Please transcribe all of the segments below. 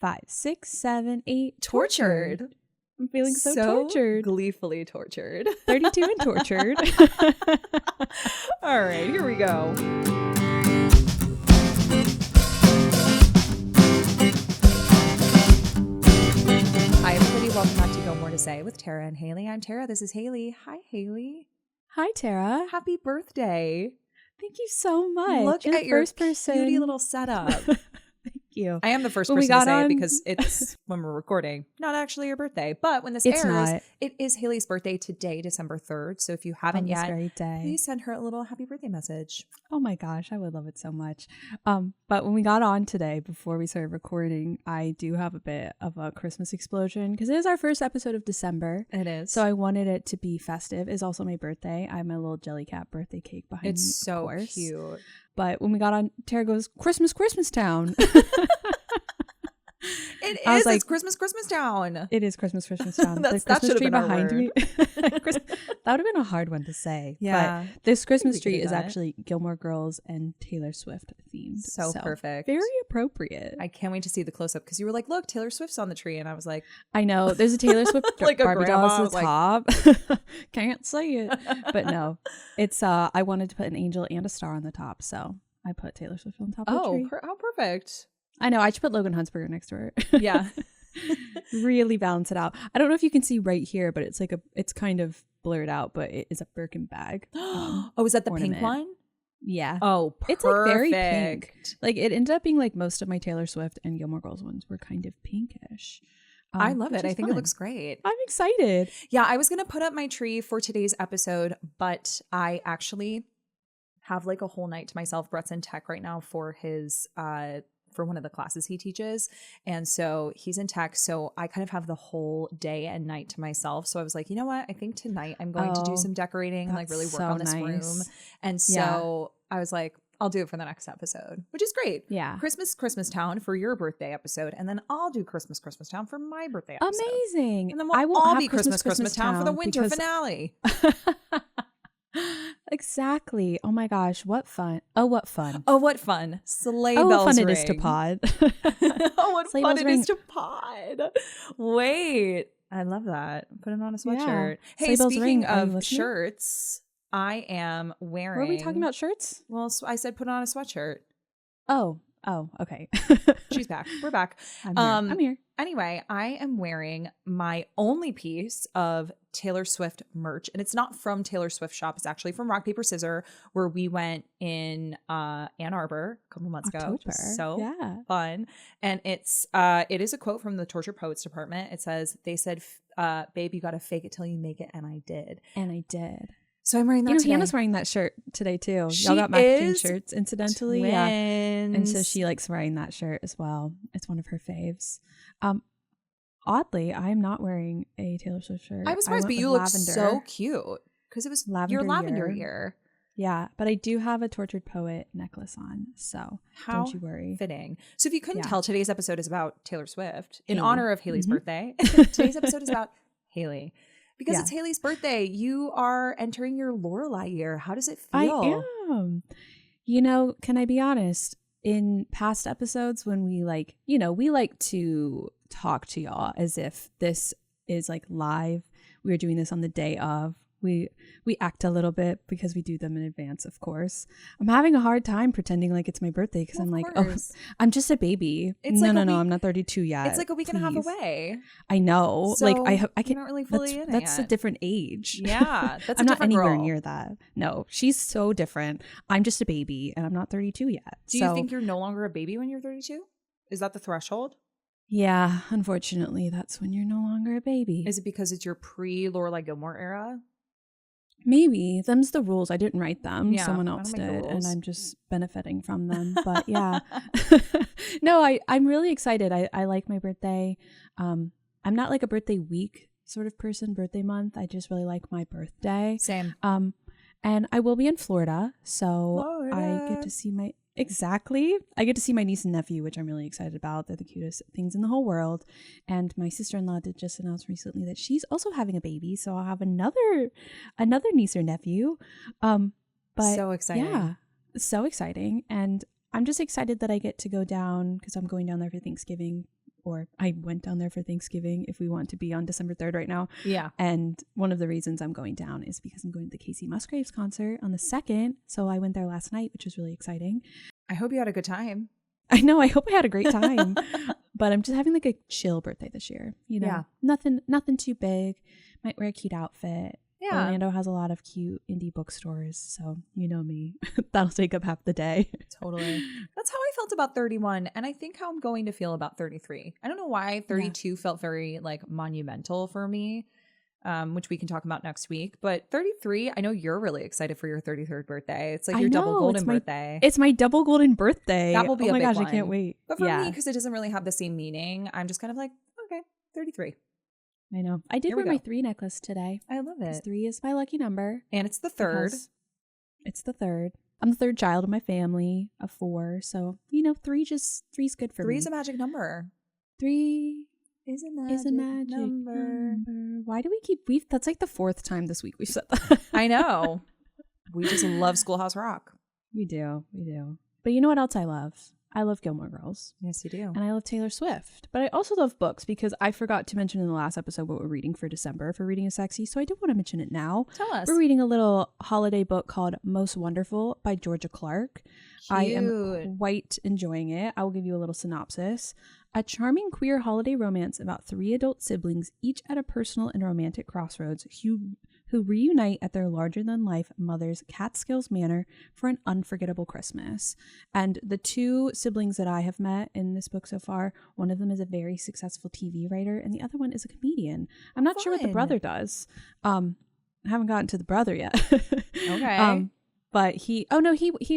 5, 6, 7, 8. Tortured. I'm feeling so tortured. Gleefully tortured. 32 and tortured. All right, here we go. Hi, everybody. Welcome back to Go More to Say with Tara and Haley. I'm Tara. This is Haley. Hi, Haley. Hi, Tara. Happy birthday. Thank you so much. Look You're at the your first person. cutie little setup. Thank you. I am the first When we person to got say it on- because it's when we're recording, not actually your birthday. But when this It's airs, not. it is Haley's birthday today, December 3rd. So if you haven't On this yet, very day. please send her a little happy birthday message. Oh my gosh, I would love it so much. But when we got on today, before we started recording, I do have a bit of a Christmas explosion because it is our first episode of December. It is. So I wanted it to be festive. It's also my birthday. I have my little Jellycat birthday cake behind me. It's so of course. cute. But when we got on, Tara goes, Christmas, Christmas town. It I was is. like- It's Christmas town. It is Christmas, Christmas town. That The should Christmas have tree been our behind word. me. That would have been a hard one to say. Yeah. But this Christmas we could tree do is that. actually Gilmore Girls and Taylor Swift themed. So perfect. Very appropriate. I can't wait to see the close up because you were like, look, Taylor Swift's on the tree. And I was like, I know. There's a Taylor Swift Like a Barbie grandma, doll at the like- top. Can't see it. But no. It's I wanted to put an angel and a star on the top, so I put Taylor Swift on top of the tree. how perfect. I know. I should put Logan Huntsberger next to her. Yeah. Really balance it out. I don't know if you can see right here, but it's like it's kind of blurred out, but it is a Birkin bag. Oh, is that the pink ornament. one? Yeah. Oh, perfect. It's like very pink. Like it ended up being like most of my Taylor Swift and Gilmore Girls ones were kind of pinkish. I love which it. I is think it fun. looks great. I'm excited. Yeah, I was going to put up my tree for today's episode, but I actually have like a whole night to myself. Brett's in tech right now for his for one of the classes he teaches. And so he's in tech. So I kind of have the whole day and night to myself. So I was like, you know what? I think tonight I'm going to do Oh, some decorating and like really work so on this nice. room. And so I was like, I'll do it for the next episode, which is great. Yeah. Christmas Town for your birthday episode. And then I'll do Christmas Town for my birthday episode. Amazing. And then we'll I won't all have be Christmas Town for the winter because- finale. Exactly. Oh my gosh, what fun. Oh, what fun. Oh, what fun. Sleigh Oh, bells what fun ring. it is to pod. Oh, what Sleigh fun bells it ring. is to pod. Wait. I love that. Put it on a sweatshirt. Hey, Sleigh bells speaking ring. Are you of listening? shirts, I am wearing... Were we talking about shirts? Well, I said put on a sweatshirt. Oh, okay. She's back. We're back. I'm here. Anyway, I am wearing my only piece of Taylor Swift merch, and it's not from Taylor Swift shop. It's actually from Rock Paper Scissor, where we went in Ann Arbor a couple months ago. Which was so Yeah. fun. And it is a quote from the Torture Poets department. It says, they said, babe, you got to fake it till you make it. And I did. And I did. So I'm wearing that today. Hannah's wearing that shirt today too. She Y'all got matching is shirts, incidentally. Yeah. And so Twins. she likes wearing that shirt as well. It's one of her faves. Oddly, I'm not wearing a Taylor Swift shirt. I was surprised, but went you with look so cute because it was your lavender year. Yeah, but I do have a Tortured Poet necklace on, so How don't you worry. fitting. So if you couldn't Yeah. tell, today's episode is about Taylor Swift in Haley. honor of Haley's Mhm. birthday. Today's episode is about Haley. Because Yeah. it's Haley's birthday, you are entering your Lorelai year. How does it feel? I am. You know, can I be honest? In past episodes, when we we like to talk to y'all as if this is like live. We're doing this on the day of. We act a little bit because we do them in advance, of course. I'm having a hard time pretending like it's my birthday because Well, I'm of like, oh, course. I'm just a baby. It's no, like a no, week- I'm not 32 yet. It's like a week and a half please. away. I know. So like I you're can. not really fully in it That's a yet. different age. Yeah, that's I'm a not different anywhere girl. near that. No, she's so different. I'm just a baby, and I'm not 32 yet. Do you think you're no longer a baby when you're 32? Is that the threshold? Yeah, unfortunately, that's when you're no longer a baby. Is it because it's your pre-Lorelai Gilmore era? Maybe them's the rules. I didn't write them. Yeah, Someone I don't else make the did, rules. and I'm just benefiting from them. But yeah, no, I'm really excited. I like my birthday. I'm not like a birthday week sort of person. Birthday month. I just really like my birthday. Same. And I will be in Florida, so I get to see my I get to see my niece and nephew, which I'm really excited about. They're the cutest things in the whole world. And my sister-in-law did just announce recently that she's also having a baby, so I'll have another niece or nephew. But So exciting. yeah, so exciting. And I'm just excited that I get to go down because I'm going down there for Thanksgiving or I went down there for Thanksgiving if we want to be on December 3rd right now. Yeah. And one of the reasons I'm going down is because I'm going to the Casey Musgraves concert on the 2nd. So I went there last night, which was really exciting. I hope you had a good time. I know. I hope I had a great time. But I'm just having like a chill birthday this year. You know, Yeah. nothing too big. Might wear a cute outfit. Yeah. Orlando has a lot of cute indie bookstores. So you know me. That'll take up half the day. Totally. That's how I felt about 31. And I think how I'm going to feel about 33. I don't know why 32 felt very like monumental for me, which we can talk about next week. But 33, I know you're really excited for your 33rd birthday. It's like your double golden birthday. It's my double golden birthday. That will be oh a my big gosh, one. I can't wait. But for me, because it doesn't really have the same meaning, I'm just kind of like, okay, 33. I know. I did Here we wear my go. 3 necklace today. I love it. 3 is my lucky number. And it's the third. because It's the 3rd. I'm the 3rd child of my family of 4. So, you know, 3's good for me. 3 is a magic number. 3 Is is a magic number. Why do we keep that's like the 4th time this week we've said that. I know. We just love Schoolhouse Rock. We do. But you know what else I love? I love Gilmore Girls. Yes, you do. And I love Taylor Swift. But I also love books because I forgot to mention in the last episode what we're reading for December for Reading is Sexy. So I do want to mention it now. Tell us. We're reading a little holiday book called Most Wonderful by Georgia Clark. I am quite enjoying it. I will give you a little synopsis. A charming queer holiday romance about 3 adult siblings, each at a personal and romantic crossroads, who reunite at their larger-than-life mother's Catskills manor for an unforgettable Christmas. And the 2 siblings that I have met in this book so far, one of them is a very successful TV writer, and the other one is a comedian. I'm not sure what the brother does. I haven't gotten to the brother yet. Okay. But he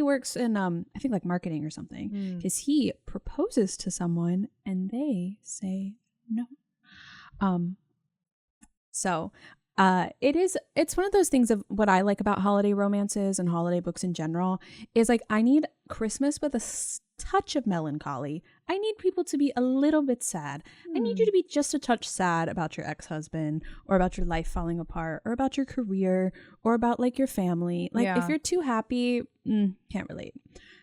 works in I think like marketing or something, because he proposes to someone and they say no. It's one of those things of what I like about holiday romances and holiday books in general is like I need Christmas with a touch of melancholy. I need people to be a little bit sad. I need you to be just a touch sad about your ex-husband or about your life falling apart or about your career or about like your family. Like if you're too happy, can't relate.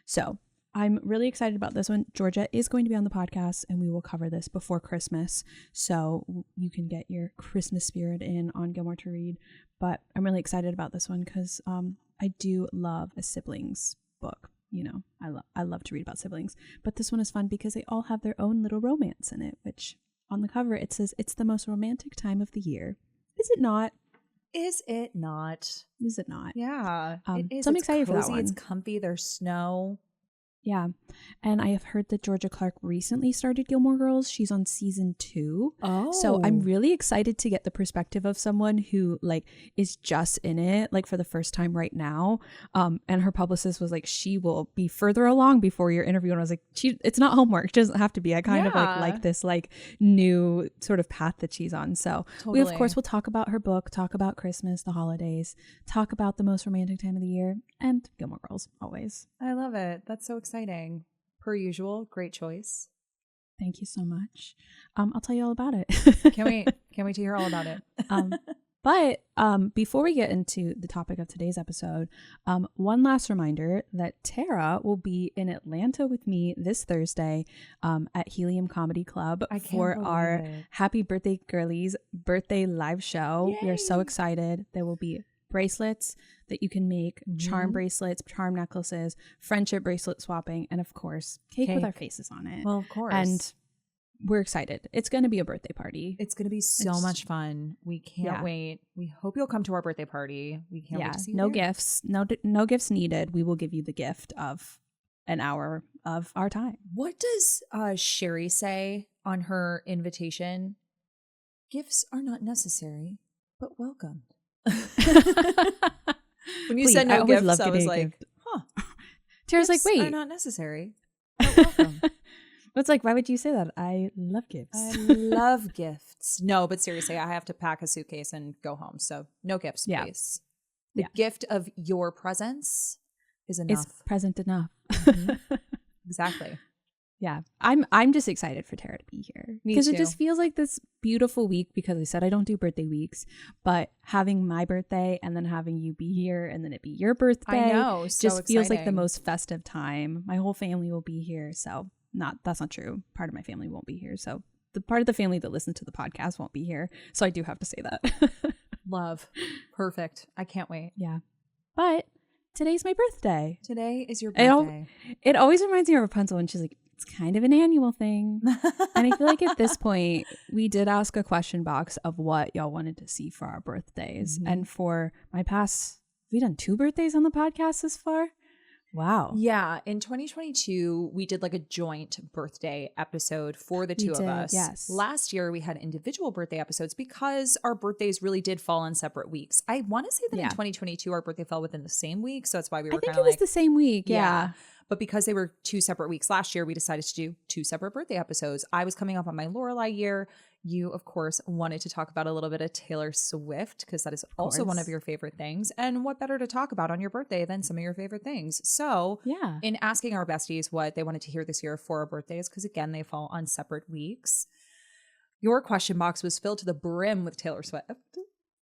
So I'm really excited about this one. Georgia is going to be on the podcast and we will cover this before Christmas. So you can get your Christmas spirit in on Gilmore to Read. But I'm really excited about this one because I do love a siblings book. You know, I love to read about siblings. But this one is fun because they all have their own little romance in it, which on the cover it says it's the most romantic time of the year. Is it not? Is it not? Is it not? Yeah. It is. So I'm It's excited for that cozy, one. It's comfy. There's snow. Yeah. And I have heard that Georgia Clark recently started Gilmore Girls. She's on season 2. Oh. So I'm really excited to get the perspective of someone who like is just in it like for the first time right now. And her publicist was like, she will be further along before your interview. And I was like, it's not homework. It doesn't have to be. I kind of like this like new sort of path that she's on. So we of course will talk about her book, talk about Christmas, the holidays, talk about the most romantic time of the year, and Gilmore Girls always. I love it. That's so exciting. Per usual, great choice. Thank you so much. I'll tell you all about it. Can't wait to hear all about it. But before we get into the topic of today's episode, one last reminder that Tara will be in Atlanta with me this Thursday at Helium Comedy Club for our Happy Birthday Girlies birthday live show. Yay. We are so excited. There will be bracelets that you can make, charm bracelets, charm necklaces, friendship bracelet swapping, and of course, cake with our faces on it. Well, of course. And we're excited. It's going to be a birthday party. It's going to be so much fun. We can't wait. We hope you'll come to our birthday party. We can't wait to see you. No gifts. No gifts needed. We will give you the gift of an hour of our time. What does Sherry say on her invitation? Gifts are not necessary, but welcome. When you said no gifts, I was like, Tara's like, wait, are not necessary. Welcome. It's like, why would you say that? I love gifts. I love gifts. No, but seriously, I have to pack a suitcase and go home. So no gifts, please. The gift of your presence is enough. Is present enough. Mm-hmm. Exactly. Yeah, I'm just excited for Tara to be here because it just feels like this beautiful week. Because I said I don't do birthday weeks, but having my birthday and then having you be here and then it be your birthday, I know, so just exciting. Feels like the most festive time. My whole family will be here, so that's not true. Part of my family won't be here, so the part of the family that listens to the podcast won't be here. So I do have to say that. Love. Perfect. I can't wait. Yeah. But today's my birthday. Today is your I don't- birthday. It always reminds me of Rapunzel when she's like, it's kind of an annual thing. And I feel like at this point, we did ask a question box of what y'all wanted to see for our birthdays. Mhm. And for my past, have we done 2 birthdays on the podcast this far? Wow. Yeah, in 2022, we did like a joint birthday episode for the We two of did, us. yes. Last year, we had individual birthday episodes because our birthdays really did fall on separate weeks. I want to say that in Yeah. 2022, our birthday fell within the same week. So that's why we I were think kind it of was like, the same week. Yeah. But because they were 2 separate weeks last year, we decided to do 2 separate birthday episodes. I was coming up on my Lorelai year. You, of course, wanted to talk about a little bit of Taylor Swift because that is also one of course. your favorite things. And what better to talk about on your birthday than some of your favorite things? So, Yeah. in asking our besties what they wanted to hear this year for our birthdays, because again, they fall on separate weeks, your question box was filled to the brim with Taylor Swift.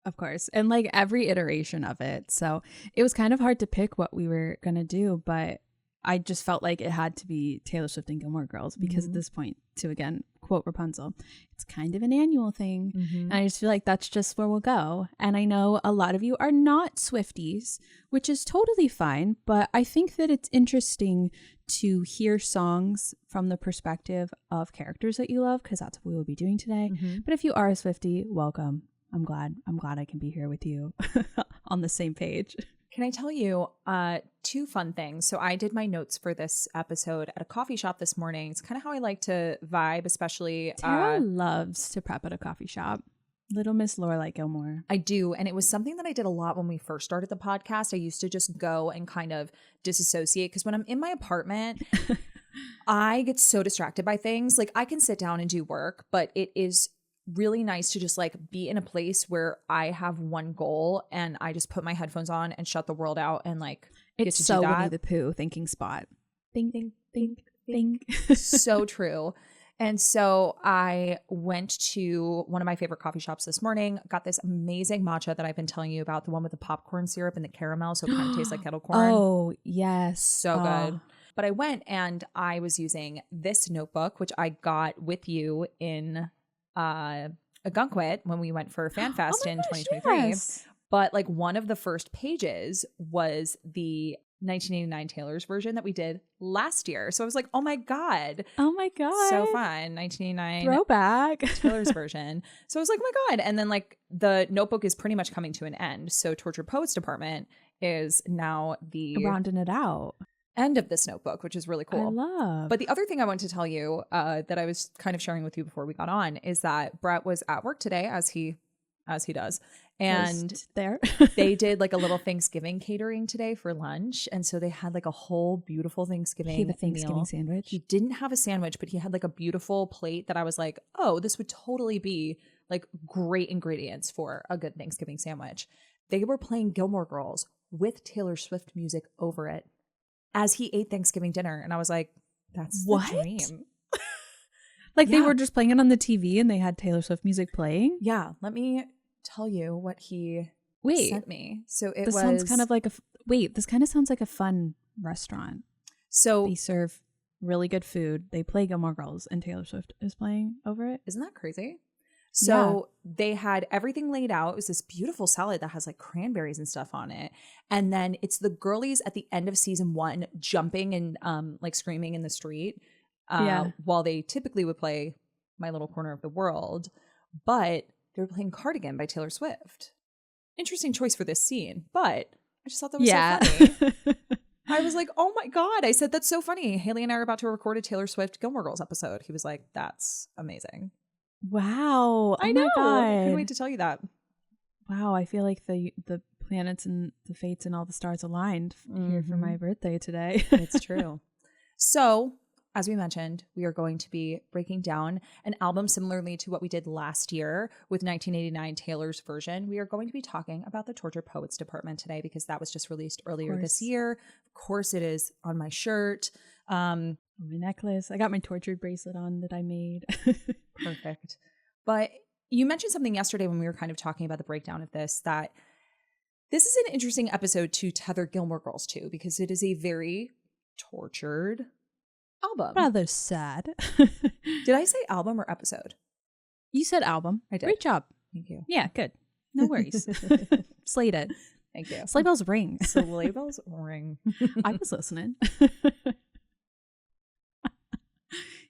Of course. And like every iteration of it. So it was kind of hard to pick what we were going to do, but I just felt like it had to be Taylor Swift and Gilmore Girls because at this point, to again quote Rapunzel, it's kind of an annual thing. And I just feel like that's just where we'll go. And I know a lot of you are not Swifties, which is totally fine. But I think that it's interesting to hear songs from the perspective of characters that you love, because that's what we will be doing today. But if you are a Swiftie, welcome. I'm glad I can be here with you on the same page. Can I tell you 2 fun things? So I did my notes for this episode at a coffee shop this morning. It's kind of how I like to vibe, especially Tara loves to prep at a coffee shop. Little Miss Lorelai Gilmore. I do. And it was something that I did a lot when we first started the podcast. I used to just go and kind of disassociate because when I'm in my apartment, I get so distracted by things. Like I can sit down and do work, but it is really nice to just like be in a place where I have one goal and I just put my headphones on and shut the world out and like get It's to so do Winnie that. the Pooh thinking spot. Think, think, think, think. So true. And so I went to one of my favorite coffee shops this morning, got this amazing matcha that I've been telling you about, the one with the popcorn syrup and the caramel. So it kind of tastes like kettle corn. Oh, yes. So good. But I went and I was using this notebook, which I got with you in a Gunkwit when we went for FanFest in 2023. Yes. But like one of the first pages was the 1989 Taylor's version that we did last year. So I was like, oh my God. Oh my God. So fun. 1989 Throwback. Taylor's version. So I was like, oh my God. And then like the notebook is pretty much coming to an end. So Tortured Poets Department is now the Rounding it out. end of this notebook, which is really cool. I love. But the other thing I wanted to tell you that I was kind of sharing with you before we got on is that Brett was at work today, as he does, and Just there. they did like a little Thanksgiving catering today for lunch, and so they had like a whole beautiful Thanksgiving He had a Thanksgiving meal. sandwich. He didn't have a sandwich, but he had like a beautiful plate that I was like, oh, this would totally be like great ingredients for a good Thanksgiving sandwich. They were playing Gilmore Girls with Taylor Swift music over it as he ate Thanksgiving dinner. And I was like, that's What? the dream. Like they Yeah. were just playing it on the TV and they had Taylor Swift music playing. Yeah. Let me tell you what he Wait, sent me. So it this was sounds kind of like this kind of sounds like a fun restaurant. so They serve really good food. They play Gilmore Girls and Taylor Swift is playing over it. isn't that crazy? So they had everything laid out. It was this beautiful salad that has like cranberries and stuff on it. And then it's the girlies at the end of season 1 jumping and like screaming in the street while they typically would play My Little Corner of the World. But they were playing Cardigan by Taylor Swift. Interesting choice for this scene, but I just thought that was so funny. I was like, oh my God. I said, that's so funny. Haley and I are about to record a Taylor Swift Gilmore Girls episode. He was like, that's amazing. Wow. I Oh know. my I God. couldn't wait to tell you that. Wow, I feel like the planets and the fates and all the stars aligned here for my birthday today. It's true. So, as we mentioned, we are going to be breaking down an album similarly to what we did last year with 1989 Taylor's version. We are going to be talking about the Tortured Poets Department today because that was just released earlier this year. Of course, it is on my shirt. My necklace. I got my tortured bracelet on that I made. Perfect. But you mentioned something yesterday when we were kind of talking about the breakdown of this, that this is an interesting episode to tether Gilmore Girls to because it is a very tortured album. Rather sad. Did I say album or episode? You said album. I did. Great job. Thank you. Yeah, good. No worries. Slayed it. Thank you. Sleigh bells ring. Sleigh bells ring. I was listening.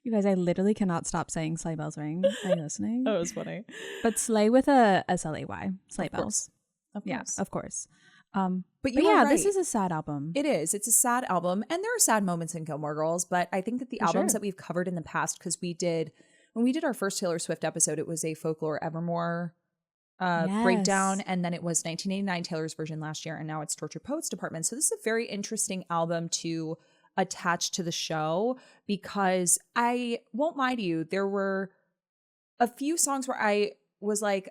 You guys, I literally cannot stop saying sleigh bells ring. Are you listening? That was funny. But sleigh with a S-L-A-Y. Sleigh Of bells. course. Of Yeah, course. of course. But But you yeah, are this right. is a sad album. It is. It's a sad album. And there are sad moments in Gilmore Girls. But I think that the For albums sure. that we've covered in the past, because when we did our first Taylor Swift episode, it was a Folklore Evermore breakdown. Yes. And then it was 1989 Taylor's version last year. And now it's Tortured Poets Department. So this is a very interesting album to attach to the show, because I won't lie to you, there were a few songs where I was like,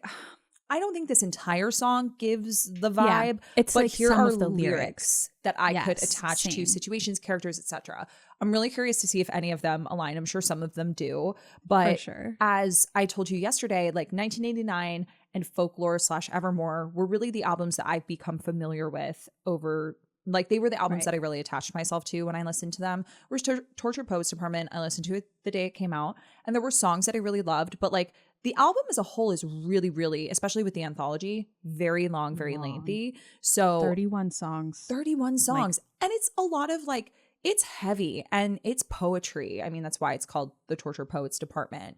I don't think this entire song gives the vibe, it's but like here some are of the lyrics that I could Yes, attach to same. situations, characters, etc. I'm really curious to see if any of them align. I'm sure some of them do, For but sure. as I told you yesterday, like 1989 and Folklore / Evermore were really the albums that I've become familiar with over, like they were the albums Right. that I really attached myself to when I listened to them. Whereas Tortured Poets Department, I listened to it the day it came out, and there were songs that I really loved, but like the album as a whole is really, really, especially with the anthology, very long, very Long. lengthy. So 31 songs. 31 songs. And it's a lot of like, it's heavy and it's poetry. I mean, that's why it's called the Tortured Poets Department,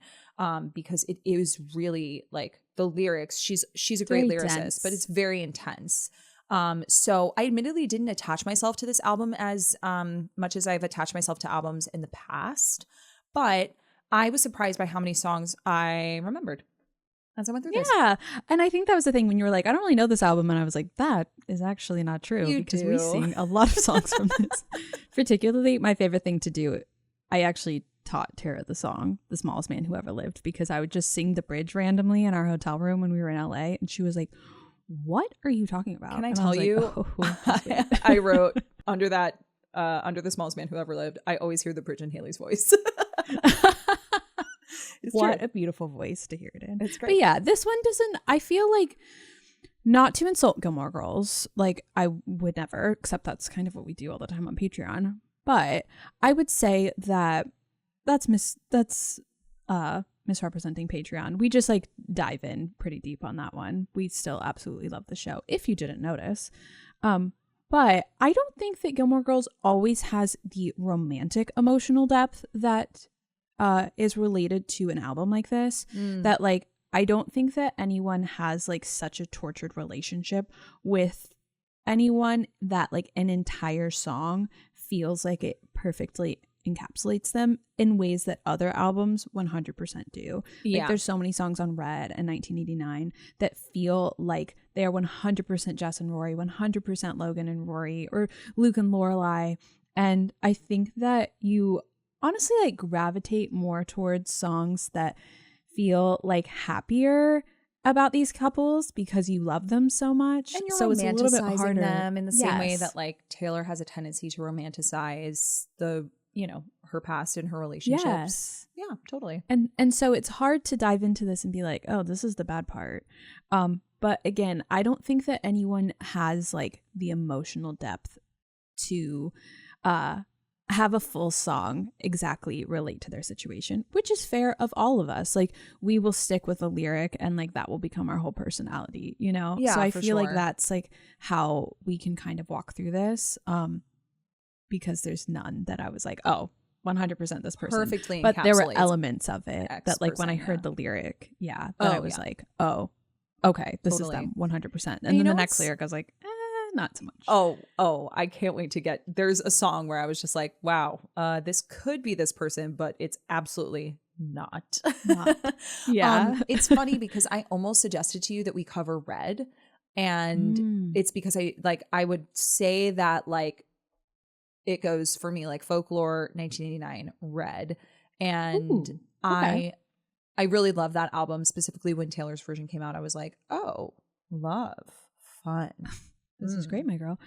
because it is really like the lyrics. She's a great Very lyricist, dense. but it's very intense. So I admittedly didn't attach myself to this album as much as I've attached myself to albums in the past, but I was surprised by how many songs I remembered as I went through this. Yeah. And I think that was the thing when you were like, I don't really know this album. And I was like, that is actually not true, You because do. we sing a lot of songs from this. Particularly my favorite thing to do, I actually taught Tara the song, The Smallest Man Who Ever Lived, because I would just sing the bridge randomly in our hotel room when we were in LA. And she was like, what are you talking about? Can I And tell was like, you, "Oh, that's weird." I wrote under that, under The Smallest Man Who Ever Lived, I always hear the bridge in Haley's voice. It's What true. a beautiful voice to hear it in. It's But great. yeah, this one doesn't, I feel like, not to insult Gilmore Girls, like I would never, except that's kind of what we do all the time on Patreon. But I would say that that's misrepresenting Patreon. We just like dive in pretty deep on that one. We still absolutely love the show, if you didn't notice. But I don't think that Gilmore Girls always has the romantic emotional depth that is related to an album like this. That like, I don't think that anyone has like such a tortured relationship with anyone that like an entire song feels like it perfectly encapsulates them in ways that other albums 100% do. Yeah. Like there's so many songs on Red and 1989 that feel like they are 100% Jess and Rory, 100% Logan and Rory, or Luke and Lorelai. And I think that you honestly like gravitate more towards songs that feel like happier about these couples because you love them so much. And you're so it's a little bit romanticizing harder them in the same way Yes. that like Taylor has a tendency to romanticize the, her past and her relationships. Yes. Yeah, totally. And so it's hard to dive into this and be like, oh, this is the bad part. But again, I don't think that anyone has like the emotional depth to have a full song exactly relate to their situation, which is fair of all of us. Like we will stick with a lyric and like that will become our whole personality, Yeah, so I for feel like sure. that's like how we can kind of walk through this, because there's none that I was like, oh, 100% this person. Perfectly But there were encapsulates elements of it X that like when I person, heard yeah. the lyric, that I Oh, was yeah. like, oh, okay, this Totally. is them 100%. And you then the know next what's- lyric I was like, not so much. Oh, I can't wait to get, there's a song where I was just like, wow, this could be this person, but it's absolutely not. Not. Yeah. It's funny because I almost suggested to you that we cover Red, and Mm. it's because I would say that like it goes for me like Folklore, 1989, Red. And Ooh, okay. I really love that album, specifically when Taylor's version came out. I was like, oh, love, fun. This is great, my girl.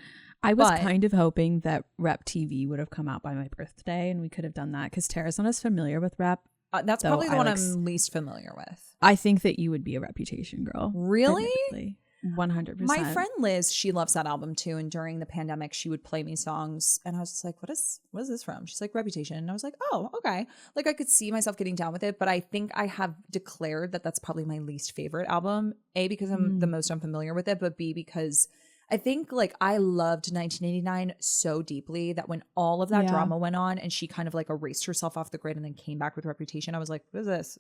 I was But- kind of hoping that Rep TV would have come out by my birthday and we could have done that because Tara's not as familiar with Rep. That's So probably the I one like I'm least familiar with. I think that you would be a Reputation girl. Really? admittedly. 100%. My friend Liz, she loves that album too. And during the pandemic, she would play me songs. And I was just like, what is this from? She's like, Reputation. And I was like, oh, okay. Like I could see myself getting down with it. But I think I have declared that that's probably my least favorite album. A, because I'm the most unfamiliar with it. But B, because I think like I loved 1989 so deeply that when all of that drama went on and she kind of like erased herself off the grid and then came back with Reputation, I was like, what is this?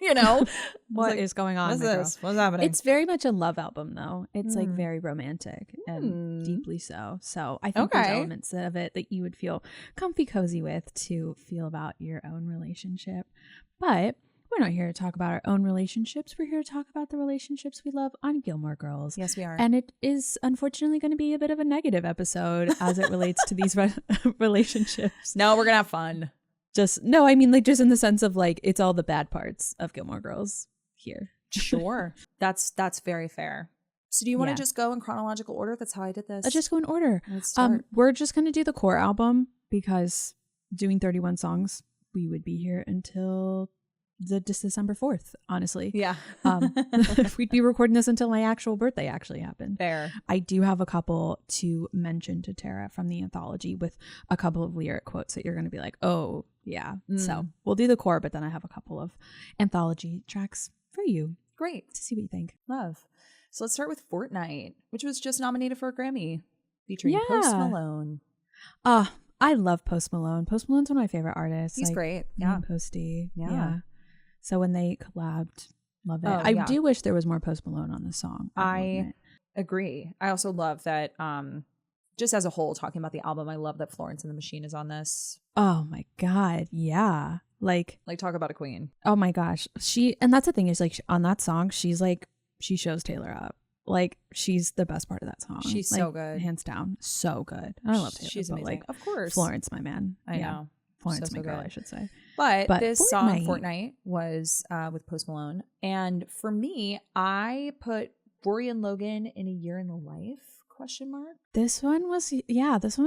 You know, what is going on? What's this? What's happening? It's very much a love album, though. It's like very romantic and deeply so. So I think there's elements of it that you would feel comfy, cozy with to feel about your own relationship. But we're not here to talk about our own relationships. We're here to talk about the relationships we love on Gilmore Girls. Yes, we are. And it is unfortunately going to be a bit of a negative episode as it relates to these relationships. No, we're going to have fun. No, I mean, like, just in the sense of like, it's all the bad parts of Gilmore Girls here. Sure. That's very fair. So do you want to just go in chronological order? That's how I did this. Let's just go in order. Let's start. We're just going to do the core album because doing 31 songs, we would be here until December 4th, honestly. Yeah. We'd be recording this until my actual birthday actually happened. Fair. I do have a couple to mention to Tara from the anthology with a couple of lyric quotes that you're going to be like, oh, yeah. So we'll do the core, but then I have a couple of anthology tracks for you. Great. To see what you think. Love. So let's start with Fortnite, which was just nominated for a Grammy featuring Post Malone. I love Post Malone. Post Malone's one of my favorite artists. He's great. Yeah. Posty. Yeah. So when they collabed, love it. I do wish there was more Post Malone on this song. I agree. I also love that, just as a whole, talking about the album, I love that Florence and the Machine is on this. Oh my God. Yeah. Like talk about a queen. Oh my gosh. And that's the thing is like on that song, she's like, she shows Taylor up. Like she's the best part of that song. She's like, so good. Hands down. So good. I love Taylor. She's amazing. Like, of course. Florence, my man. I know. Florence, so my girl, good. I should say. But this song, Fortnite, was with Post Malone. And for me, I put Rory and Logan in A Year in the Life, ? This one was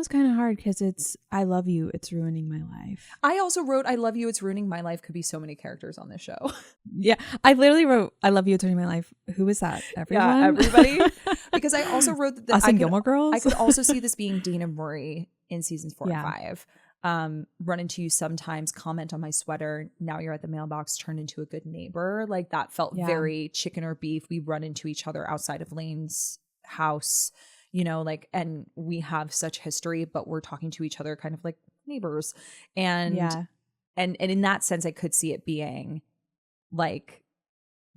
kind of hard because it's I love you, it's ruining my life. I also wrote I love you, it's ruining my life. Could be so many characters on this show. Yeah, I literally wrote I love you, it's ruining my life. Who is that? Everyone? Yeah, everybody. Because I also wrote that us and Gilmore Girls. I could also see this being Dean and Rory in seasons 4 and 5. Run into you sometimes, comment on my sweater, now you're at the mailbox, turn into a good neighbor. Like that felt very chicken or beef. We run into each other outside of Lane's house, you know, like, and we have such history, but we're talking to each other kind of like neighbors. And and in that sense, I could see it being like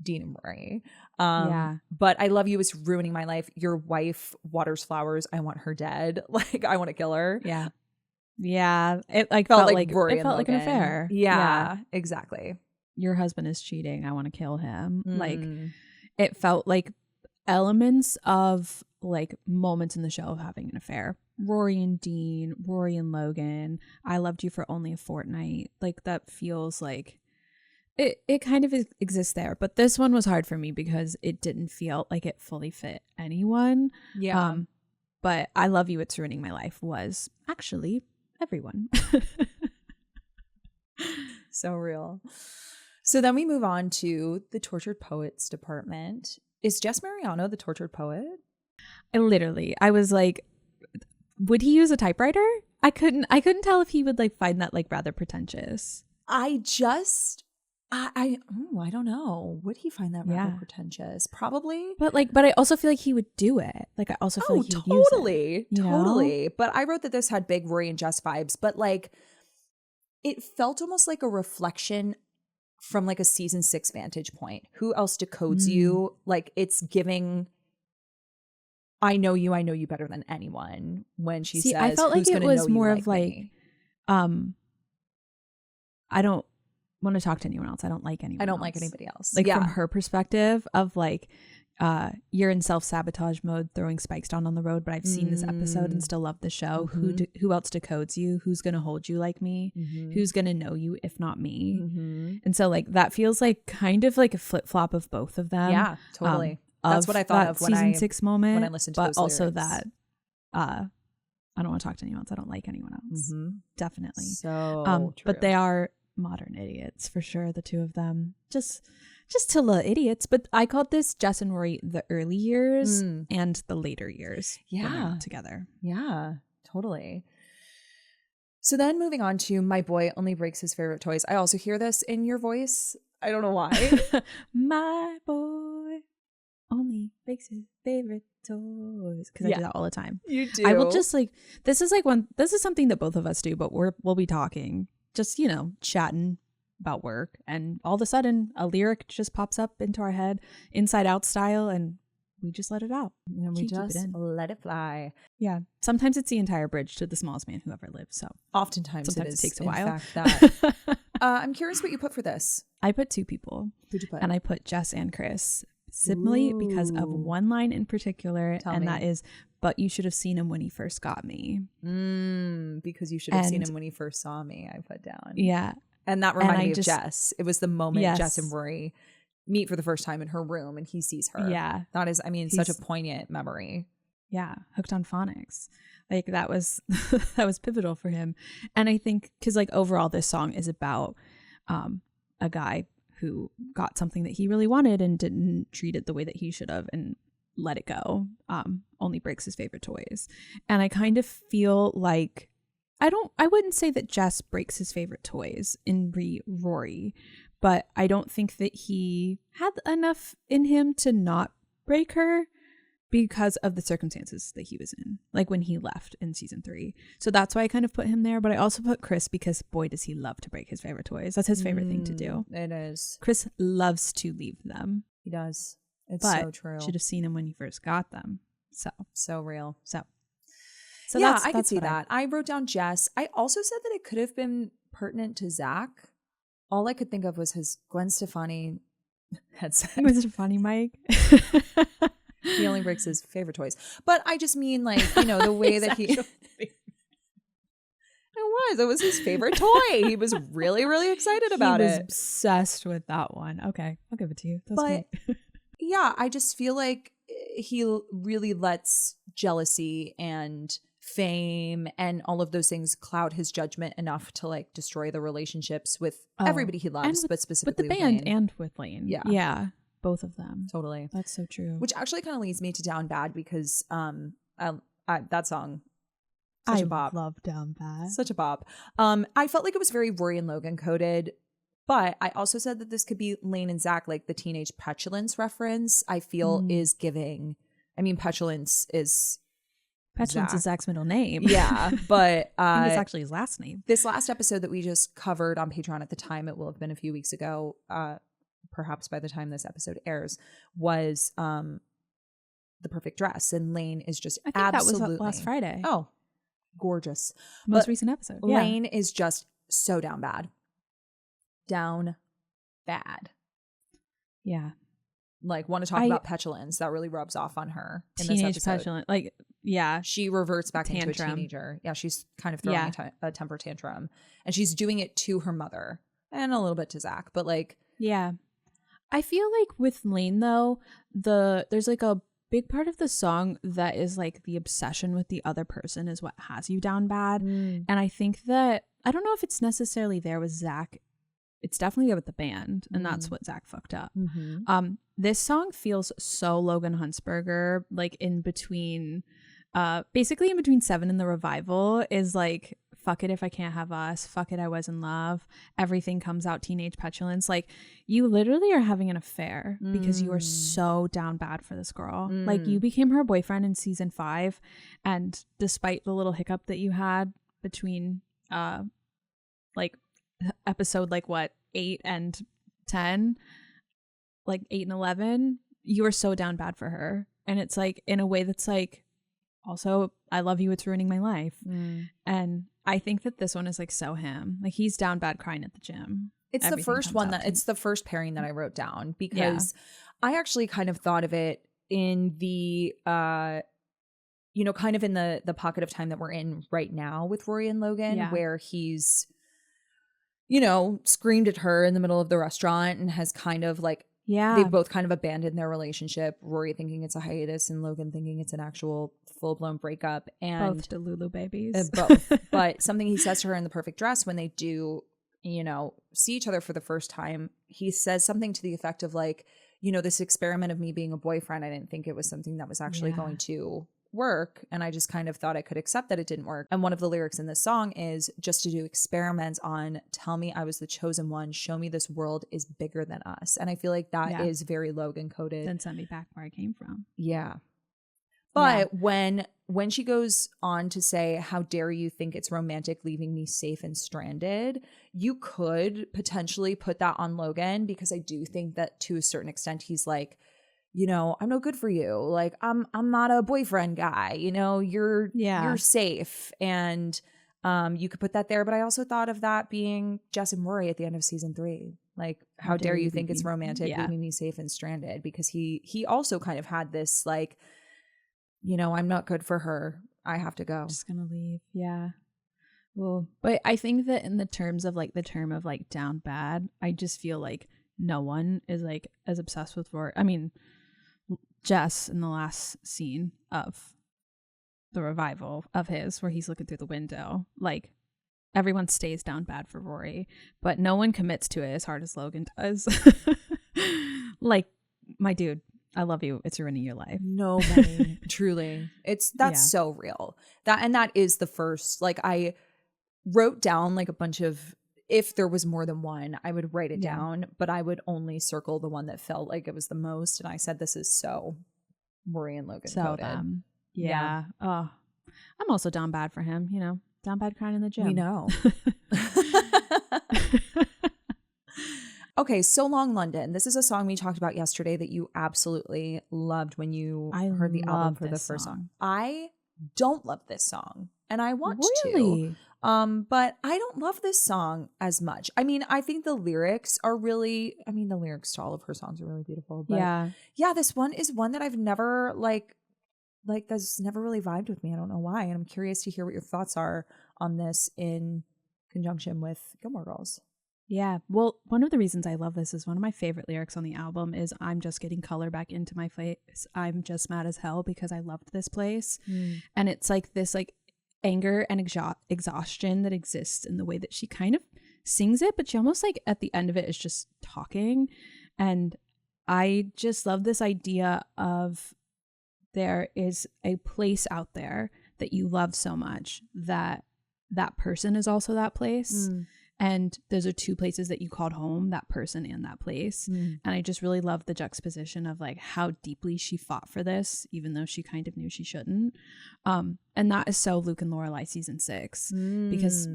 Dean and Rory. But I love you is ruining my life. Your wife waters flowers. I want her dead. Like I want to kill her. Yeah. It like felt like Rory it felt like an affair. Yeah, exactly. Your husband is cheating. I want to kill him. Like it felt like elements of like moments in the show of having an affair. Rory and Dean, Rory and Logan. I loved you for only a fortnight. Like that feels like it kind of exists there. But this one was hard for me because it didn't feel like it fully fit anyone. Yeah. But I love you, it's ruining my life was actually everyone. So real. So then we move on to the Tortured Poets department. Is Jess Mariano the tortured poet? I was like, would he use a typewriter? I couldn't tell if he would like find that like rather pretentious. I don't know. Would he find that rather pretentious? Probably. But I also feel like he would do it. Like I also feel like he would use it. Totally. But I wrote that this had big Rory and Jess vibes, but like it felt almost like a reflection from like a season 6 vantage point. Who else decodes you? Like it's giving I know you better than anyone when she says I felt like it was more of like me? I don't want to talk to anyone else. I don't like anyone else. Like anybody else. Like from her perspective of like you're in self-sabotage mode throwing spikes down on the road, but I've seen this episode and still love the show. Who else decodes you? Who's gonna hold you like me? Who's gonna know you if not me? And so like that feels like kind of like a flip-flop of both of them. Yeah, totally. That's what I thought of when season 6 moment when I listened to but those also lyrics. that I don't want to talk to anyone else. I don't like anyone else. Definitely. So but they are modern idiots for sure, the two of them. Just just two little idiots. But I called this Jess and Rory the early years and the later years. Yeah. Together. Yeah, totally. So then moving on to My Boy Only Breaks His Favorite Toys. I also hear this in your voice. I don't know why. My boy only breaks his favorite toys. Because I do that all the time. You do. I will just like, this is something that both of us do, but we'll be talking, just, chatting about work. And all of a sudden a lyric just pops up into our head, Inside Out style. And we just let it out. And we just let it fly. Yeah. Sometimes it's the entire bridge to The Smallest Man Who Ever Lived. So oftentimes sometimes it takes a while. In fact, that. I'm curious what you put for this. I put two people. Who'd you put? And I put Jess and Chris. Simply because of one line in particular. Tell me. That is, but you should have seen him when he first got me. Because you should have seen him when he first saw me, I put down. Yeah. And that reminded me of Jess. It was the moment Jess and Rory meet for the first time in her room and he sees her. Yeah. That is, such a poignant memory. Yeah. Hooked on phonics. Like that was that was pivotal for him. And I think because like overall this song is about a guy who got something that he really wanted and didn't treat it the way that he should have and let it go. Only breaks his favorite toys. And I kind of feel like I wouldn't say that Jess breaks his favorite toys in Rory, but I don't think that he had enough in him to not break her because of the circumstances that he was in, like when he left in season 3. So that's why I kind of put him there. But I also put Chris because boy, does he love to break his favorite toys. That's his favorite thing to do. It is. Chris loves to leave them. He does. It's but so true. Should have seen him when he first got them. So real. So yeah, I could see that. I wrote down Jess. I also said that it could have been pertinent to Zach. All I could think of was his Gwen Stefani headset. Gwen Stefani mic. He only breaks his favorite toys. But I just mean like, the way that he... It was his favorite toy. He was really, really excited about it. He was obsessed with that one. Okay, I'll give it to you. That's great. Yeah, I just feel like he really lets jealousy and fame and all of those things cloud his judgment enough to like destroy the relationships with everybody he loves, but specifically with the band Lane. and with Lane. Yeah, both of them. Totally. That's so true. Which actually kind of leads me to Down Bad because that song, such a bop. I love Down Bad. Such a bop. I felt like it was very Rory and Logan coded, but I also said that this could be Lane and Zach, like the teenage petulance reference. I feel is giving. I mean, petulance is Zach's middle name. Yeah, but I think it's actually his last name. This last episode that we just covered on Patreon at the time, it will have been a few weeks ago, perhaps by the time this episode airs, was The Perfect Dress. And Lane is just I think that was last Friday. Oh, gorgeous. Most recent episode. Yeah. Lane is just so down bad. Down bad. Yeah. Like, want to talk about petulance. That really rubs off on her in teenage this episode. Petulant. Like, yeah. She reverts back into a teenager. Yeah, she's kind of throwing a temper tantrum. And she's doing it to her mother. And a little bit to Zach. But like... Yeah. I feel like with Lane, though, there's like a big part of the song that is like the obsession with the other person is what has you down bad. And I think that... I don't know if it's necessarily there with Zach. It's definitely there with the band, and that's what Zach fucked up. This song feels so Logan Huntsberger, like in between, basically in between 7 and The Revival is like, fuck it if I can't have us, fuck it I was in love, everything comes out teenage petulance. Like, you literally are having an affair because you are so down bad for this girl. Like, you became her boyfriend in season 5, and despite the little hiccup that you had between like episode like what 8 and 10, like 8 and 11, you were so down bad for her. And it's like in a way that's like, also, I love you, it's ruining my life. And I think that this one is like so him. Like, he's down bad crying at the gym. It's the first one it's the first pairing that I wrote down because I actually kind of thought of it in the kind of in the pocket of time that we're in right now with Rory and Logan, where he's screamed at her in the middle of the restaurant and has kind of like, they've both kind of abandoned their relationship. Rory thinking it's a hiatus and Logan thinking it's an actual full-blown breakup. And both Delulu babies. Both. But something he says to her in The Perfect Dress when they do see each other for the first time, he says something to the effect of like, this experiment of me being a boyfriend, I didn't think it was something that was actually going to work. And I just kind of thought I could accept that it didn't work. And one of the lyrics in this song is just to do experiments on, tell me I was the chosen one, show me this world is bigger than us. And I feel like that is very Logan coded. Then send me back where I came from. Yeah. But when she goes on to say, how dare you think it's romantic leaving me safe and stranded, you could potentially put that on Logan, because I do think that to a certain extent he's like, I'm no good for you. Like I'm not a boyfriend guy, you're safe. And you could put that there. But I also thought of that being Jess and Rory at the end of season 3. Like, how dare you think it's romantic leaving me safe and stranded? Because he also kind of had this like, I'm not good for her. I have to go. I'm just gonna leave. Yeah. Well, but I think that in the terms of like the term of like down bad, I just feel like no one is like as obsessed with Rory. I mean, Jess in the last scene of the revival of his, where he's looking through the window, like everyone stays down bad for Rory, but no one commits to it as hard as Logan does. Like, my dude, I love you. It's ruining your life. Nobody. Truly. That's so real. That is the first, like, I wrote down like a bunch of, if there was more than one, I would write it down, but I would only circle the one that felt like it was the most. And I said, this is so Rory and Logan coded. Yeah. Oh, I'm also down bad for him, down bad crying in the gym. We know. Okay, So Long London. This is a song we talked about yesterday that you absolutely loved when you heard the album for the first song. I don't love this song, and I want to. But I don't love this song as much. I mean, I think the lyrics are really, the lyrics to all of her songs are really beautiful. But yeah, this one is one that I've never like that's never really vibed with me. I don't know why. And I'm curious to hear what your thoughts are on this in conjunction with Gilmore Girls. Yeah. Well, one of the reasons I love this is one of my favorite lyrics on the album is I'm just getting color back into my face. I'm just mad as hell because I loved this place. And it's like this like anger and exhaustion that exists in the way that she kind of sings it, but she almost like at the end of it is just talking. And I just love this idea of there is a place out there that you love so much that that person is also that place. And those are two places that you called home, that person and that place. And I just really love the juxtaposition of like how deeply she fought for this, even though she kind of knew she shouldn't. And that is so Luke and Lorelai season 6, because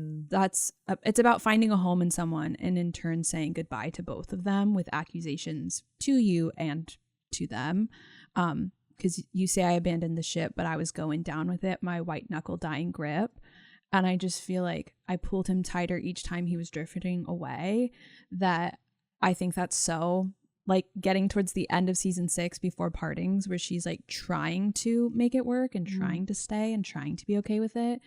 it's about finding a home in someone and in turn saying goodbye to both of them with accusations to you and to them. Because you say I abandoned the ship, but I was going down with it, my white knuckle dying grip. And I just feel like I pulled him tighter each time he was drifting away. That I think that's so like getting towards the end of season 6 before partings, where she's like trying to make it work and trying to stay and trying to be okay with it.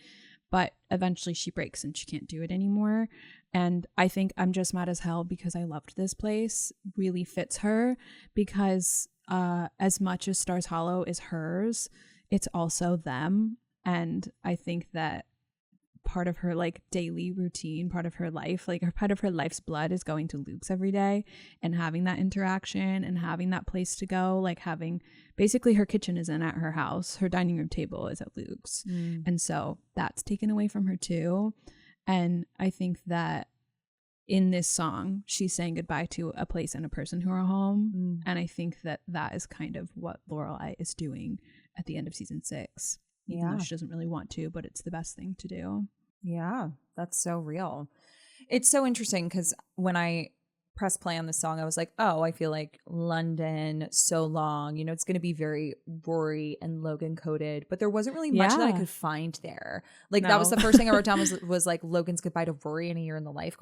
But eventually she breaks and she can't do it anymore. And I think I'm just mad as hell because I loved this place really fits her, because as much as Stars Hollow is hers, it's also them. And I think that part of her like daily routine, part of her life, like part of her life's blood is going to Luke's every day and having that interaction and having that place to go, like having basically her kitchen isn't at her house, her dining room table is at Luke's. And so that's taken away from her too. And I think that in this song she's saying goodbye to a place and a person who are home. And I think that that is kind of what Lorelai is doing at the end of season 6. Even though she doesn't really want to, but it's the best thing to do. Yeah, that's so real. It's so interesting because when I press play on the song, I was like, oh, I feel like London, So Long, it's going to be very Rory and Logan coded, but there wasn't really much that I could find there. Like that was the first thing I wrote down was like Logan's goodbye to Rory in a year in the life ?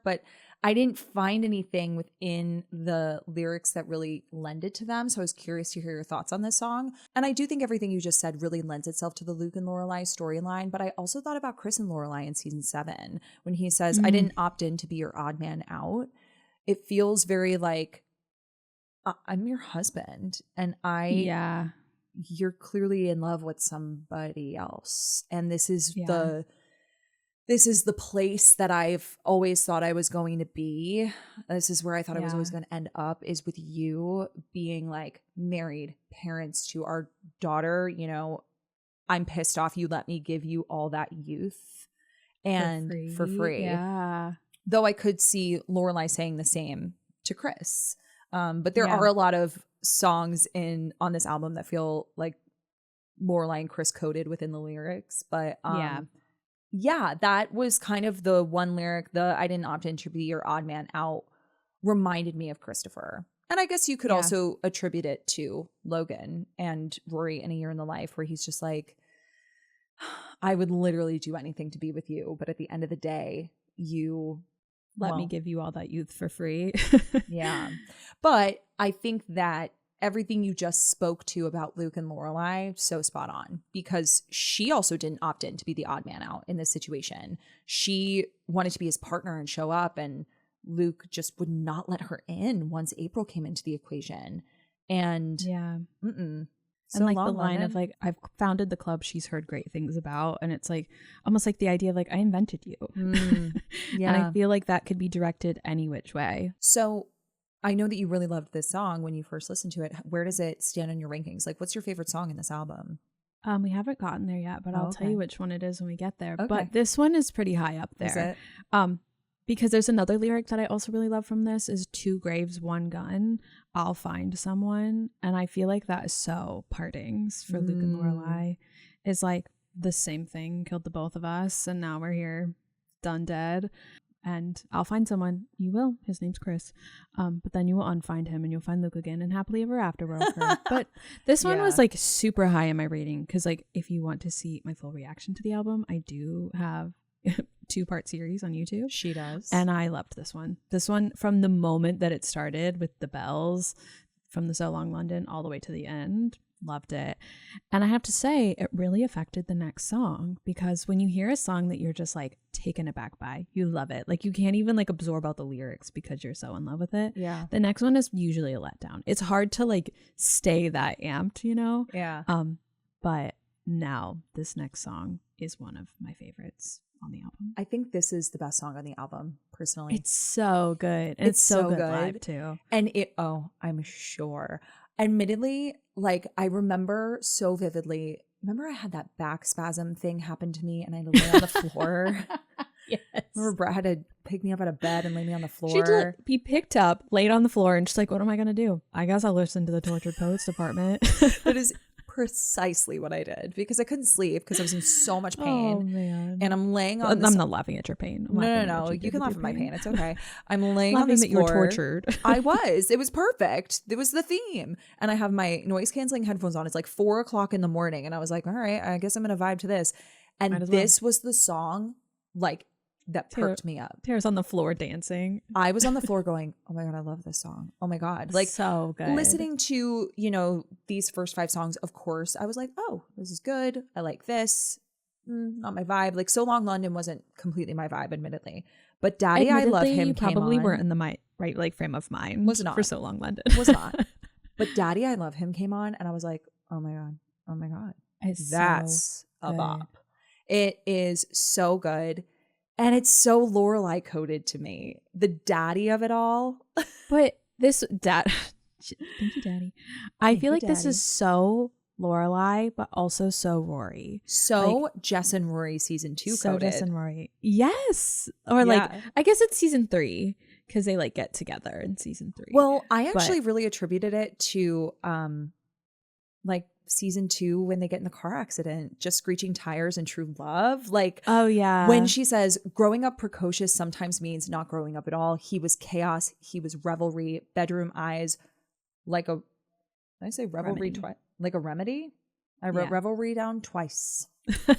But I didn't find anything within the lyrics that really lended to them. So I was curious to hear your thoughts on this song. And I do think everything you just said really lends itself to the Luke and Lorelai storyline. But I also thought about Chris and Lorelai in season 7 when he says, I didn't opt in to be your odd man out. It feels very like, I'm your husband and you're clearly in love with somebody else. And this is this is the place that I've always thought I was going to be. This is where I thought I was Yeah. always going to end up, is with you being like married, parents to our daughter. You know, I'm pissed off you let me give you all that youth and for free. Yeah. Though I could see Lorelai saying the same to Chris. But there Yeah. are a lot of songs on this album that feel like Lorelai and Chris coded within the lyrics. But yeah, that was kind of the one lyric, the I didn't opt in to be your odd man out, reminded me of Christopher. And I guess you could Yeah. also attribute it to Logan and Rory in A Year in the Life, where he's just like, I would literally do anything to be with you. But at the end of the day, you Let me give you all that youth for free. Yeah. But I think that everything you just spoke to about Luke and Lorelai, so spot on, because she also didn't opt in to be the odd man out in this situation. She wanted to be his partner and show up, and Luke just would not let her in once April came into the equation. And Yeah. So And like long, the line London. of like, I've founded the club she's heard great things about. And it's like almost like the idea of like, I invented you. Yeah. And I feel like that could be directed any which way. So I know that you really loved this song when you first listened to it. Where does it stand in your rankings? Like, what's your favorite song in this album? We haven't gotten there yet, but Oh, I'll tell okay. you which one it is when we get there. Okay. But this one is pretty high up there. Is it? Because there's another lyric that I also really love from this is 2 graves, 1 gun. I'll find someone. And I feel like that is so partings for Luke and Lorelai. Is like the same thing killed the both of us. And now we're here done dead. And I'll find someone. You will. His name's Chris. But then you will unfind him and you'll find Luke again and happily ever after we're over. But this one was like super high in my rating. Because like if you want to see my full reaction to the album, I do have 2-part series on YouTube. She does. And I loved this one. This one from the moment that it started with the bells from the So Long London all the way to the end. Loved it. And I have to say, it really affected the next song because when you hear a song that you're just like taken aback by, you love it. Like you can't even like absorb out the lyrics because you're so in love with it. Yeah. The next one is usually a letdown. It's hard to like stay that amped, you know? Yeah. But now this next song is one of my favorites on the album. I think this is the best song on the album, personally. It's so good. And it's so good live too. And I'm sure. Admittedly, like I remember so vividly, remember I had that back spasm thing happen to me and I had to lay on the floor. Yes. Remember Brett had to pick me up out of bed and lay me on the floor. She'd like, be picked up, laid on the floor, and she's like, what am I going to do? I guess I'll listen to the Tortured Poets Department. That is precisely what I did because I couldn't sleep because I was in so much pain. Oh, man. And I'm laying on this. I'm not laughing at your pain. I'm laughing at No. what you did You can with laugh your at my pain. pain. It's okay. I'm laying on Laughing this that floor. you were tortured. I was. It was perfect. It was the theme. And I have my noise canceling headphones on. It's like 4:00 in the morning. And I was like, all right, I guess I'm going to vibe to this. And Might as well. this was the song like that perked me up. Tara's on the floor dancing. I was on the floor going, oh my God, I love this song. Oh my God. Like so good. listening to, you know, these first 5 songs, of course, I was like, oh, this is good. I like this. Not my vibe. Like So Long London wasn't completely my vibe, admittedly. But Daddy, I Love Him You probably came on. weren't in the right like frame of mind. Was not. For So Long London. Was not. But Daddy, I Love Him came on and I was like, oh my God. Oh my God. It's That's so a good. bop. It is so good. And it's so Lorelai coded to me. The daddy of it all. But this thank you, Daddy. I Thank feel you, like this Daddy. is so Lorelai, but also so Rory. So Jess and Rory season 2 So coded. Jess and Rory. Yes. Or like Yeah. I guess it's season 3 because they like get together in season 3. Well, I actually really attributed it to like season 2 when they get in the car accident, just screeching tires and true love. Like oh yeah. when she says growing up precocious sometimes means not growing up at all. He was chaos. He was revelry, bedroom eyes, like a, did I say revelry Remedy. twice? Like a remedy? I wrote Yeah. revelry down twice. Soon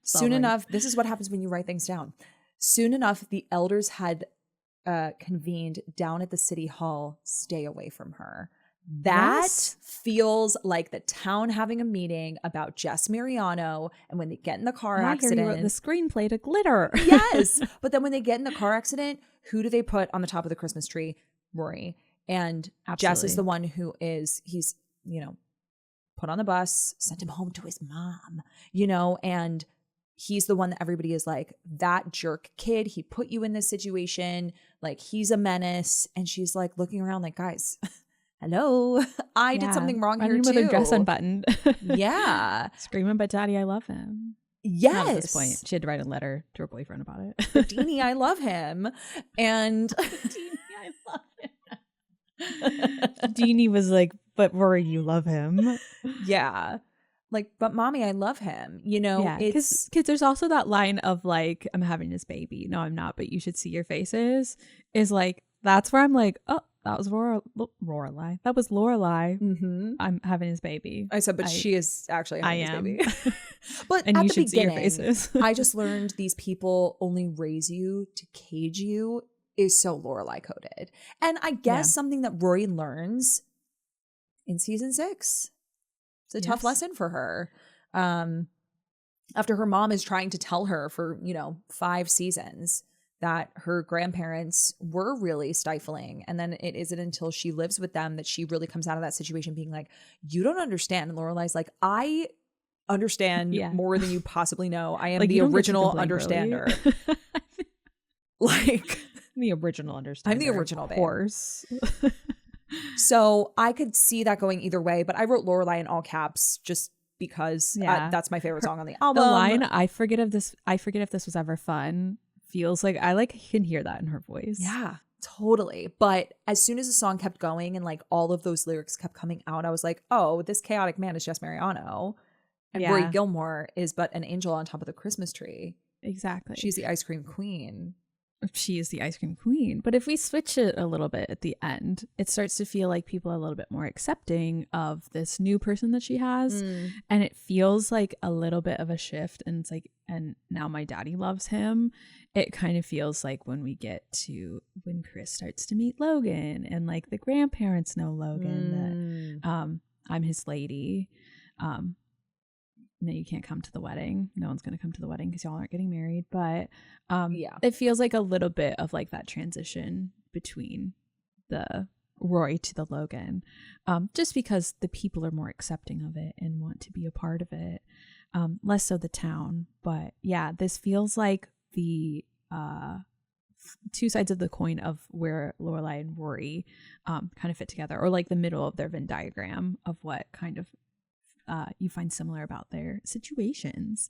Sorry. enough, this is what happens when you write things down. Soon enough, the elders had convened down at the city hall. Stay away from her. That Yes. feels like the town having a meeting about Jess Mariano, and when they get in the car And I hear you accident, wrote the screenplay to glitter. yes. But then when they get in the car accident, who do they put on the top of the Christmas tree? Rory. And Jess is Absolutely. the one who he's, you know, put on the bus, sent him home to his mom, you know, and he's the one that everybody is like, that jerk kid, he put you in this situation, like he's a menace. And she's like looking around like, guys, hello, I did something wrong here too. With her dress unbuttoned. Yeah. Screaming, but daddy, I love him. Yes. Not at this point. She had to write a letter to her boyfriend about it. Deanie, I love him. And Deanie, I love him. Deanie was like, but Rory, you love him. Yeah. Like, but mommy, I love him. You know, yeah, because there's also that line of like, I'm having this baby. No, I'm not, but you should see your faces. Is like, that's where I'm like, oh, that was Lorelai. That was Lorelai. Mm-hmm. I'm having his baby. I said, but she is actually having his baby. But and at you the should beginning, see your faces. I just learned these people only raise you to cage you is so Lorelai coded. And I guess something that Rory learns in season 6. It's a tough lesson for her. After her mom is trying to tell her for, 5 seasons that her grandparents were really stifling. And then it isn't until she lives with them that she really comes out of that situation being like, you don't understand. And Lorelai's like, I understand more than you possibly know. I am like, the original understander. Really. Like the original understander. I'm the original, of course. So I could see that going either way, but I wrote Lorelai in all caps just because that's my favorite song on the album. The line, I forget if this was ever fun, feels like I can hear that in her voice. Yeah, totally. But as soon as the song kept going and like all of those lyrics kept coming out, I was like, oh, this chaotic man is Jess Mariano. And Rory Gilmore is but an angel on top of the Christmas tree. Exactly. She's the ice cream queen. She is the ice cream queen. But if we switch it a little bit at the end, it starts to feel like people are a little bit more accepting of this new person that she has. And it feels like a little bit of a shift. And it's like, and now my daddy loves him. It kind of feels like when we get to when Chris starts to meet Logan and like the grandparents know Logan that I'm his lady. No, you can't come to the wedding. No one's going to come to the wedding because y'all aren't getting married. But it feels like a little bit of like that transition between the Rory to the Logan, just because the people are more accepting of it and want to be a part of it, less so the town. But yeah, this feels like the two sides of the coin of where Lorelai and Rory kind of fit together, or like the middle of their Venn diagram of what kind of you find similar about their situations.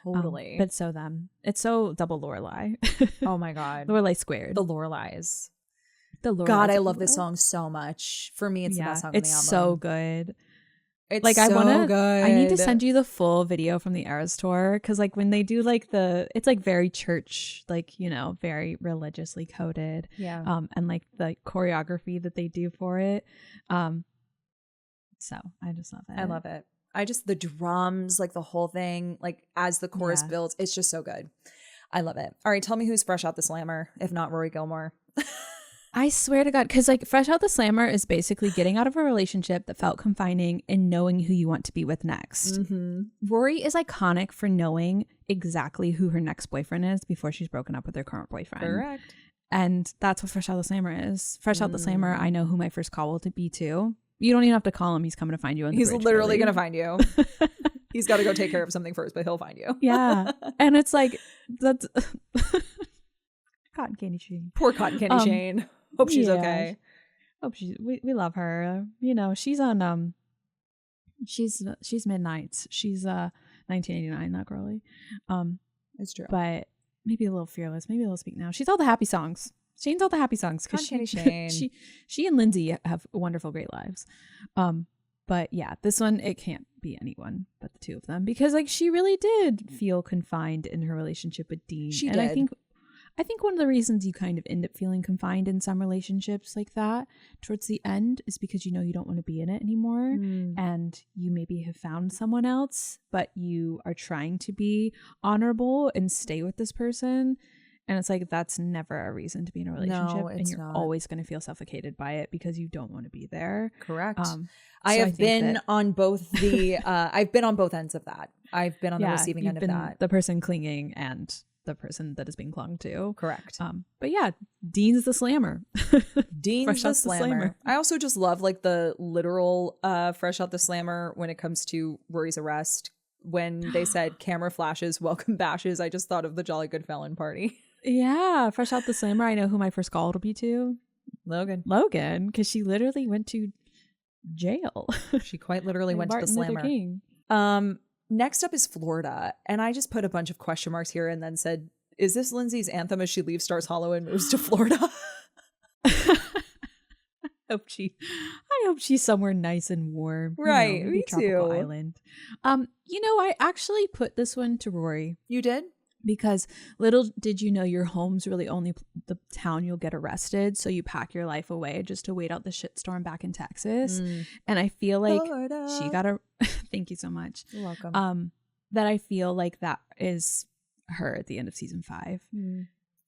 Totally. But so them. It's so double Lorelai. Oh my God. Lorelai squared. The Lorelais. The Lorelais. God, I love this song so much. For me, it's the best song on the album. It's so good. It's like, so good. I need to send you the full video from the Eras tour, because like when they do like it's like very church, like, very religiously coded. Yeah. And like the choreography that they do for it. So I just love it. I love it. The drums, like the whole thing, like as the chorus builds, it's just so good. I love it. All right, tell me who's fresh out the slammer, if not Rory Gilmore. I swear to God, because like fresh out the slammer is basically getting out of a relationship that felt confining and knowing who you want to be with next. Mm-hmm. Rory is iconic for knowing exactly who her next boyfriend is before she's broken up with her current boyfriend. Correct. And that's what fresh out the slammer is. Fresh out the slammer, I know who my first call will be to. You don't even have to call him. He's coming to find you. He's literally going to find you. He's got to go take care of something first, but he'll find you. Yeah. And it's like, that's Cotton Candy Shane. Poor Cotton Candy Shane. Hope she's okay. Hope we love her. She's on, she's Midnights. She's 1989, that girly. It's true. But maybe a little Fearless. Maybe a little Speak Now. She's all the happy songs. Shane's all the happy songs because she and Lindsay have wonderful, great lives. But yeah, this one, it can't be anyone but the two of them, because like she really did feel confined in her relationship with Dean. She and did. I think one of the reasons you kind of end up feeling confined in some relationships like that towards the end is because you don't want to be in it anymore, and you maybe have found someone else, but you are trying to be honorable and stay with this person. And it's like, that's never a reason to be in a relationship. And you're always going to feel suffocated by it because you don't want to be there. Correct. I have been on both the, I've been on both ends of that. I've been on the receiving end of that. The person clinging and the person that is being clung to. Correct. But yeah, Dean's the slammer. Dean's the slammer. I also just love like the literal fresh out the slammer when it comes to Rory's arrest. when they said camera flashes, welcome bashes, I just thought of the Jolly Good Felon party. Yeah, fresh out the slammer. I know who my first call will be to. Logan, because she literally went to jail. She quite literally went to the Martin Luther slammer. King. Next up is Florida, and I just put a bunch of question marks here and then said, is this Lindsay's anthem as she leaves Stars Hollow and moves to Florida? I hope she's somewhere nice and warm. Right, maybe me tropical too. island. I actually put this one to Rory You did? because little did you know your home's really only the town you'll get arrested, so you pack your life away just to wait out the shitstorm back in Texas. And I feel like Florida. she got a thank you so much. You're welcome. That I feel like that is her at the end of season 5.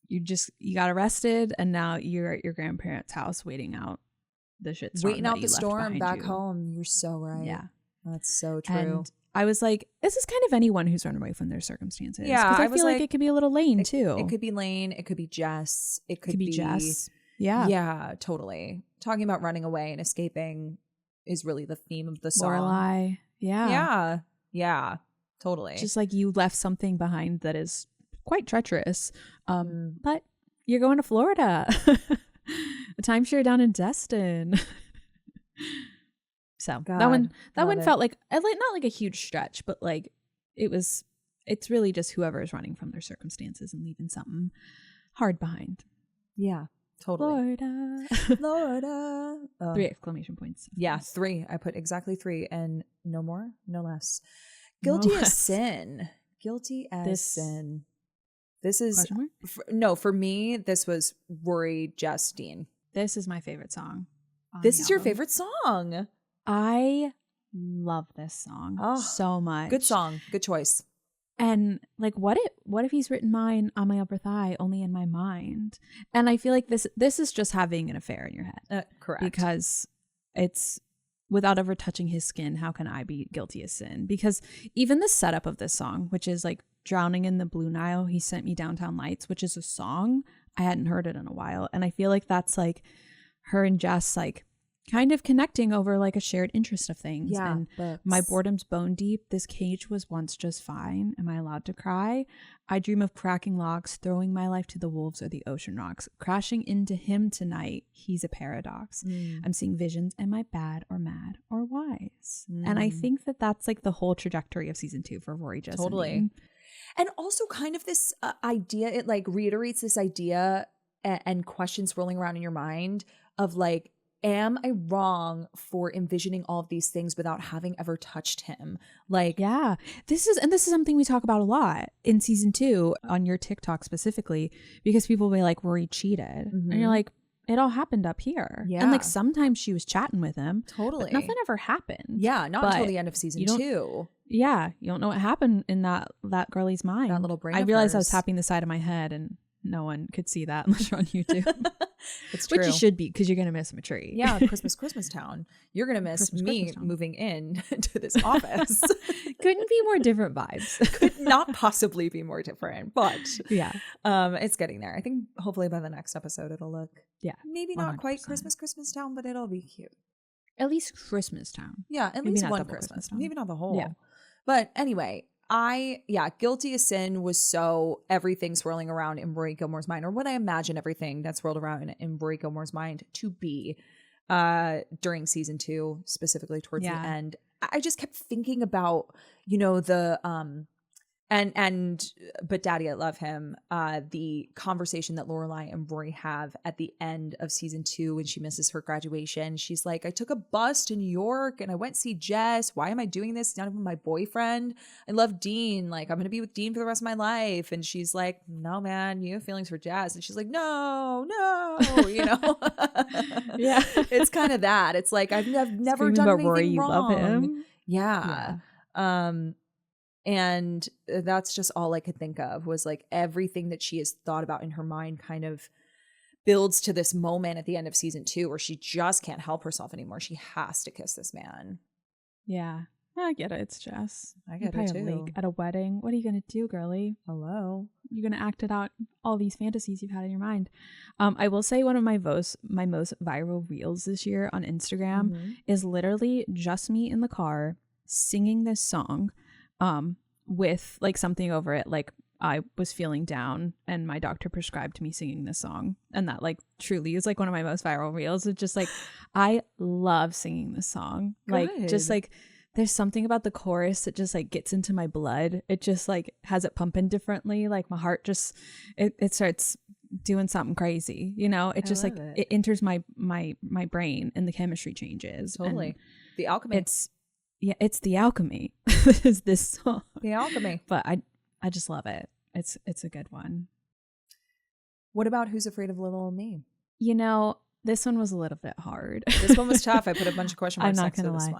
You got arrested and now you're at your grandparents' house waiting out the shitstorm, Waiting out that the you left storm behind back you. home. You're so right. Yeah, That's so true. and I was like, this is kind of anyone who's run away from their circumstances. Yeah, 'Cause I I was feel like like, it could be a little Lane too. It could be Lane. It could be Jess. It could be Jess. Yeah, Yeah, totally. Talking about running away and escaping is really the theme of the song. Lorelai. Yeah, Yeah, totally. just like you left something behind that is quite treacherous. But you're going to Florida. A timeshare down in Destin. So God, that one love it. felt like not like a huge stretch, but like it's really just whoever is running from their circumstances and leaving something hard behind. Yeah, totally. Florida. Florida. 3 exclamation points. Yeah, 3. I put exactly 3 and no more, no less. No Guilty as less. sin. Guilty as sin. This is Question mark? no, for me, this was Rory, Jess, Dean. This is my favorite song. on This the is your album. favorite song. I love this song so much. Good song. Good choice. And like, what if he's written mine on my upper thigh, only in my mind? And I feel like this is just having an affair in your head, Correct. because it's without ever touching his skin. How can I be guilty as sin? Because even the setup of this song, which is like drowning in the Blue Nile, he sent me downtown lights, which is a song I hadn't heard it in a while, and I feel like that's like her and Jess like kind of connecting over like a shared interest of things. Yeah, And books. my boredom's bone deep. This cage was once just fine. Am I allowed to cry? I dream of cracking locks, throwing my life to the wolves or the ocean rocks, crashing into him tonight. He's a paradox. I'm seeing visions. Am I bad or mad or wise? And I think that that's like the whole trajectory of season 2 for Rory, Jess, and Totally. Dean. And also kind of this idea, it like reiterates this idea and questions rolling around in your mind of like, am I wrong for envisioning all of these things without having ever touched him? Like, Yeah, this is something we talk about a lot in season 2 on your TikTok specifically, because people will be like, Rory cheated, and you're like, it all happened up here. Yeah. And like sometimes she was chatting with him, totally. but nothing ever happened. Yeah, not But until the end of season you don't- 2. Yeah, you don't know what happened in that girlie's mind. That little brain I of realized I was hers. tapping the side of my head, and no one could see that unless you're on YouTube. It's true. Which you should be, because you're gonna miss Matree. Yeah, Christmas Town. You're gonna miss Christmas me Town. moving in to this office. Couldn't be more different vibes. Could not possibly be more different, but Yeah. it's getting there. I think hopefully by the next episode it'll look maybe not quite 100%. Christmas Town, but it'll be cute. At least Christmas Town. Yeah, at Maybe least not one double Christmas. Christmas Town. Maybe not the whole. Yeah. But anyway, Guilty as Sin was so everything swirling around in Rory Gilmore's mind, or what I imagine everything that swirled around in Rory Gilmore's mind to be during season 2, specifically towards the end. I just kept thinking about, the but Daddy, I Love Him, the conversation that Lorelai and Rory have at the end of season 2 when she misses her graduation. She's like, I took a bus to New York and I went to see Jess. Why am I doing this? He's not even my boyfriend. I love Dean. Like, I'm going to be with Dean for the rest of my life. And she's like, no, man, you have feelings for Jess. And she's like, no, Yeah. It's kind of that. It's like, I've never Screaming done about anything Rory, you wrong. love him. Yeah. And that's just all I could think of was like everything that she has thought about in her mind kind of builds to this moment at the end of season 2 where she just can't help herself anymore. She has to kiss this man. Yeah. I get it. It's Jess. I You're get it probably a too. lake at a wedding. What are you gonna do, girlie? Hello. You're gonna act it out, all these fantasies you've had in your mind. I will say one of my most viral reels this year on Instagram is literally just me in the car singing this song with like something over it, like I was feeling down and my doctor prescribed me singing this song, and that like truly is like one of my most viral reels. It's just like I love singing this song. Like just Good. like there's something about the chorus that just like gets into my blood. It just like has it pumping differently. Like my heart just it starts doing something crazy, you know. It just like love it enters my brain and the chemistry changes. Totally. And The Alchemy. it's the alchemy is this song. The Alchemy. But I just love it. It's a good one. What about Who's Afraid of Little Old Me? You know, this one was a little bit hard. This one was tough. I put a bunch of question marks I'm not next to gonna this lie.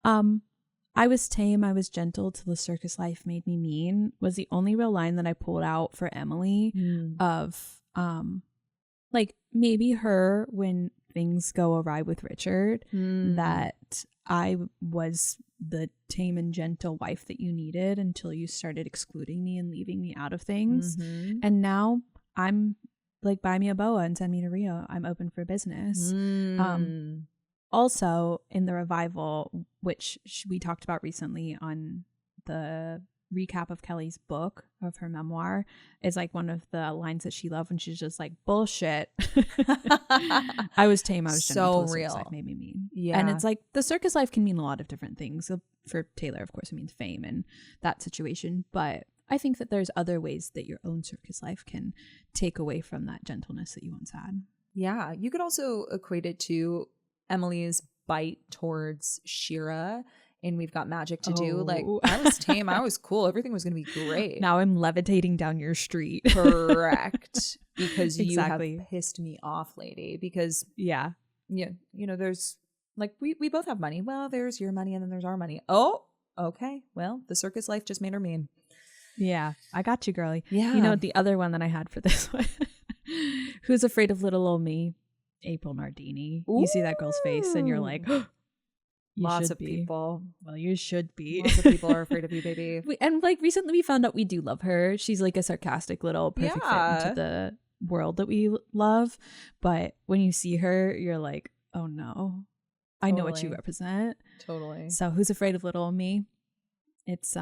one. I was tame, I was gentle till the circus life made me mean was the only real line that I pulled out for Emily of like maybe her when things go awry with Richard, that I was the tame and gentle wife that you needed until you started excluding me and leaving me out of things. And now I'm like, buy me a boa and send me to Rio. I'm open for business. Also in the revival, which we talked about recently on the recap of Kelly's book of her memoir, is like one of the lines that she loved when she's just like, bullshit. I was tame, I was gentle. So till the circus real. life made me mean. Yeah. And it's like the circus life can mean a lot of different things. So for Taylor, of course, it means fame and that situation. But I think that there's other ways that your own circus life can take away from that gentleness that you once had. Yeah. You could also equate it to Emily's bite towards Shira and We've Got Magic to Do. Like, I was tame. I was cool. Everything was going to be great. Now I'm levitating down your street. Correct. Because Exactly. you have pissed me off, lady. Because, Yeah. you know, there's like, we both have money. Well, there's your money and then there's our money. Oh, okay. Well, the circus life just made her mean. Yeah. I got you, girly. Yeah. You know, the other one that I had for this one, Who's Afraid of Little Old Me? April Nardini. You see that girl's face and you're like, you Lots should of be. people. Well, you should be. Lots of people are afraid of you, baby. And like recently we found out we do love her. She's like a sarcastic little perfect Yeah. fit into the world that we love. But when you see her, you're like, oh no, I know what you Totally. represent. Totally. So Who's Afraid of Little Old Me? It's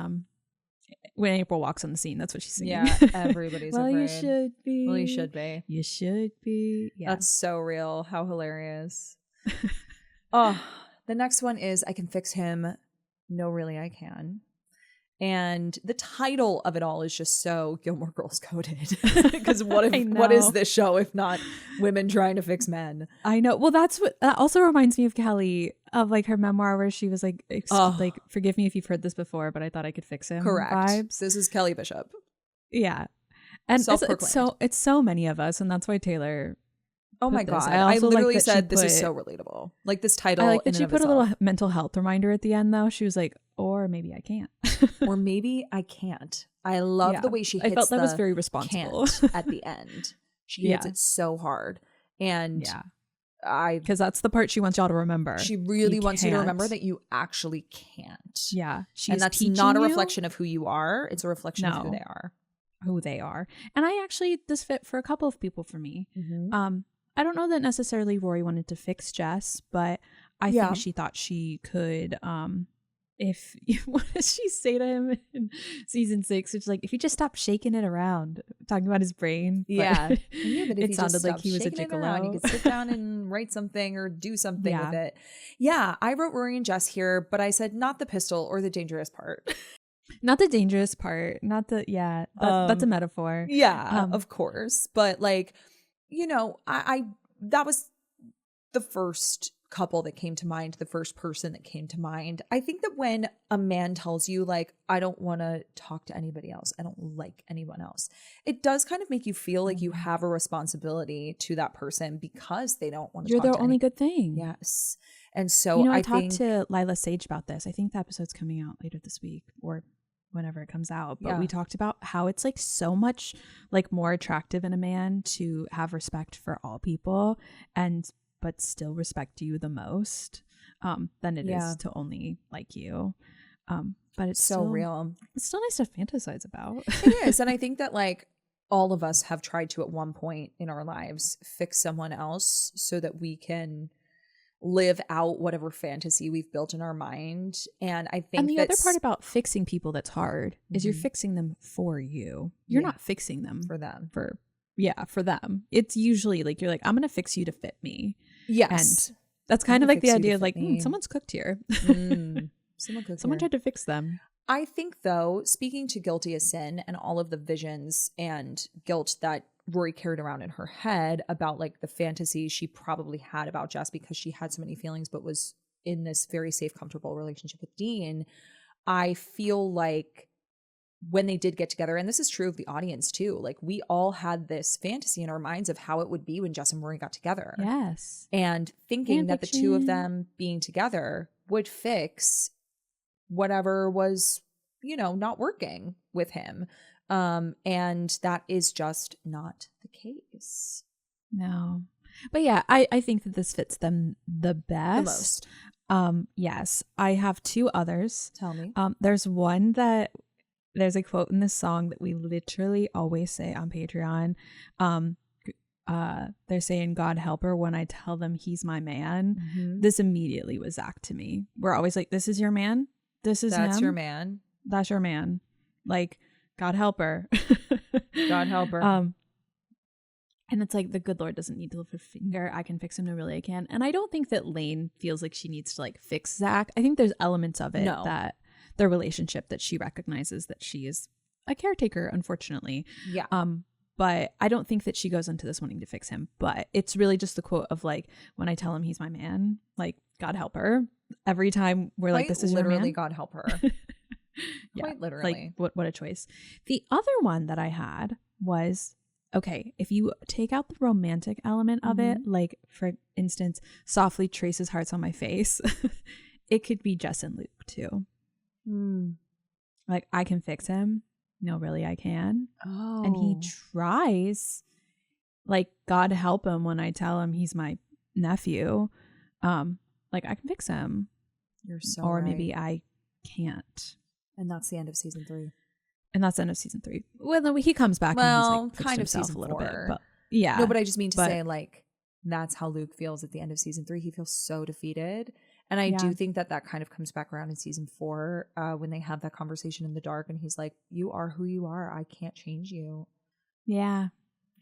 when April walks on the scene, that's what she's singing. Yeah, everybody's well, afraid. you should be. Well, you should be. You should be. Yeah. That's so real. How hilarious. Oh, the next one is I Can Fix Him. No, really, I can. And the title of it all is just so Gilmore Girls coded. Because what is know. this show if not women trying to fix men? I know. Well, that also reminds me of Kelly, of like her memoir where she was like, like, forgive me if you've heard this before, but I thought I could fix him. Correct. Vibes. This is Kelly Bishop. Yeah. And Self-proclaimed. it's so many of us, and that's why Taylor. Oh put my this. God. I I also like literally that she said this is put- so relatable. Like this title. I like in that she and put of a little itself. mental health reminder at the end, though. She was like, or maybe I can't. Or maybe I can't. I love Yeah. the way she hits I felt that was the very responsible. can't at the end. She hits Yeah. it so hard. And Yeah. Because that's the part she wants y'all to remember. she really wants you to remember can't. that you actually can't. Yeah. She's And that's teaching not a you reflection of who you are. It's a reflection of who No. they are. who they are. And I actually, this fit for a couple of people for me. I don't know that necessarily Rory wanted to fix Jess, but I Yeah. think she thought she could, if what does she say to him in season 6? It's like, if you just stop shaking it around, talking about his brain. But Yeah. But if it you sounded just like stopped he was a shaking it around, you gigolo. could sit down and write something or do something Yeah. with it. Yeah, I wrote Rory and Jess here, but I said not the pistol or the dangerous part. Not the dangerous part. Not the, that's a metaphor. Yeah, of course. But like, you know, I that was the first couple that came to mind, the first person that came to mind. I think that when a man tells you like, I don't want to talk to anybody else, I don't like anyone else, it does kind of make you feel like you have a responsibility to that person because they don't want to You're talk their to only good thing. Yes. And so You know, I think talked to Lila Sage about this. I think the episode's coming out later this week or whenever it comes out. But Yeah. we talked about how it's like so much like more attractive in a man to have respect for all people but still respect you the most than it Yeah. is to only like you. But it's so still real. It's still nice to fantasize about. It is. And I think that like all of us have tried to at one point in our lives fix someone else so that we can live out whatever fantasy we've built in our mind. And I think And the other that's part about fixing people that's hard is you're Mhm. fixing them for you. You're Yeah. not fixing them for them. for them. It's usually like you're like, I'm gonna fix you to fit me. Yes. And that's kind I'm of gonna like the fix you to idea of fit like, me. someone's cooked here. Someone cook Someone here. tried to fix them. I think, though, speaking to Guilty as Sin and all of the visions and guilt that Rory carried around in her head about like the fantasy she probably had about Jess because she had so many feelings but was in this very safe, comfortable relationship with Dean, I feel like when they did get together, and this is true of the audience too, like we all had this fantasy in our minds of how it would be when Jess and Rory got together. Yes. And thinking that the two of Fanfiction. them being together would fix whatever was, not working with him. And that is just not the case. No. But yeah, I think that this fits them the best. The most. Yes. I have two others. Tell me. There's one that there's a quote in this song that we literally always say on Patreon. They're saying God help her when I tell them he's my man. Mhm. This immediately was Zach to me. We're always like, this is your man? This is That's him? your man. That's your man. Like, God help her. God help her. And it's like the good Lord doesn't need to lift a finger. I can fix him. No, really, I can. And I don't think that Lane feels like she needs to like fix Zach. I think there's elements of it No. that their relationship that she recognizes that she is a caretaker, unfortunately. Yeah. But I don't think that she goes into this wanting to fix him. But it's really just the quote of like, when I tell him he's my man, like, God help her. Every time we're like, this is your literally man. God help her. Yeah, Quite literally. like what a choice. The other one that I had was, okay, if you take out the romantic element of it, like for instance, softly traces hearts on my face, it could be Jess and Luke too. Like, I can fix him. No, really, I can. Oh. And he tries. Like, God help him when I tell him he's my nephew. Like, I can fix him. You're so or right. maybe I can't. And that's the end of season 3. And that's the end of season 3. Well, then he comes back and he's like fixed kind of himself season a little 4. bit. But yeah. No, but I just mean to but- say, like, that's how Luke feels at the end of season 3. He feels so defeated. And I Yeah. do think that kind of comes back around in season 4 when they have that conversation in the dark and he's like, you are who you are. I can't change you. Yeah.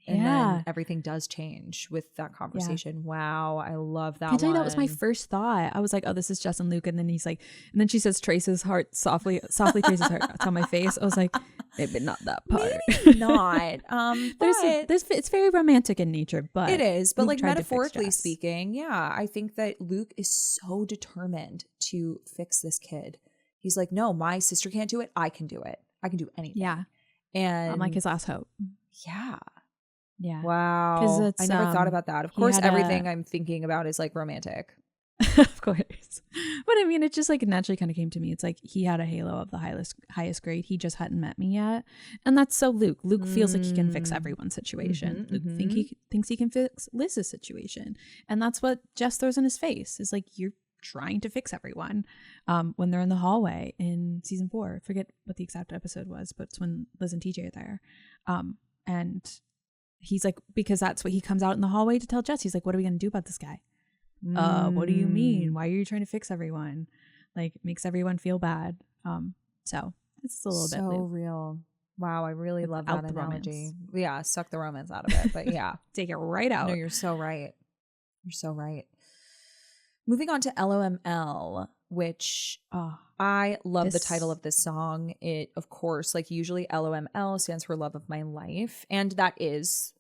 And yeah. then everything does change with that conversation. Wow. I love that Can I tell you that was my one. first thought. I was like, oh, this is Jess and Luke. And then he's like, and then she says, traces heart softly traces heart on my face. I was like, maybe not that part. Maybe not. It's very romantic in nature, but it is. But Luke like tried to fix metaphorically Jess. speaking, yeah, I think that Luke is so determined to fix this kid. He's like, no, my sister can't do it. I can do it. I can do anything. Yeah. And I'm like his last hope. yeah. Yeah. Wow. 'Cause it's, I never thought about that. Of course, had everything I'm thinking about is like romantic. Of course. But I mean, it just like naturally kind of came to me. It's like he had a halo of the highest grade. He just hadn't met me yet. And that's so Luke. Luke feels like he can fix everyone's situation. Luke thinks he can fix Liz's situation. And that's what Jess throws in his face is like, you're trying to fix everyone. When they're in the hallway in season 4, I forget what the exact episode was, but it's when Liz and TJ are there. And he's like, because that's what he comes out in the hallway to tell Jess. He's like, what are we going to do about this guy? What do you mean? Why are you trying to fix everyone? Like, makes everyone feel bad. So it's a little bit so Luke. real. Wow, I really love Without that the analogy. romance. Yeah, suck the romance out of it. But yeah, Take it right out. no, you're so right. You're so right. Moving on to LOML, which I love the title of this song. It, of course, like usually LOML stands for love of my life. And that is.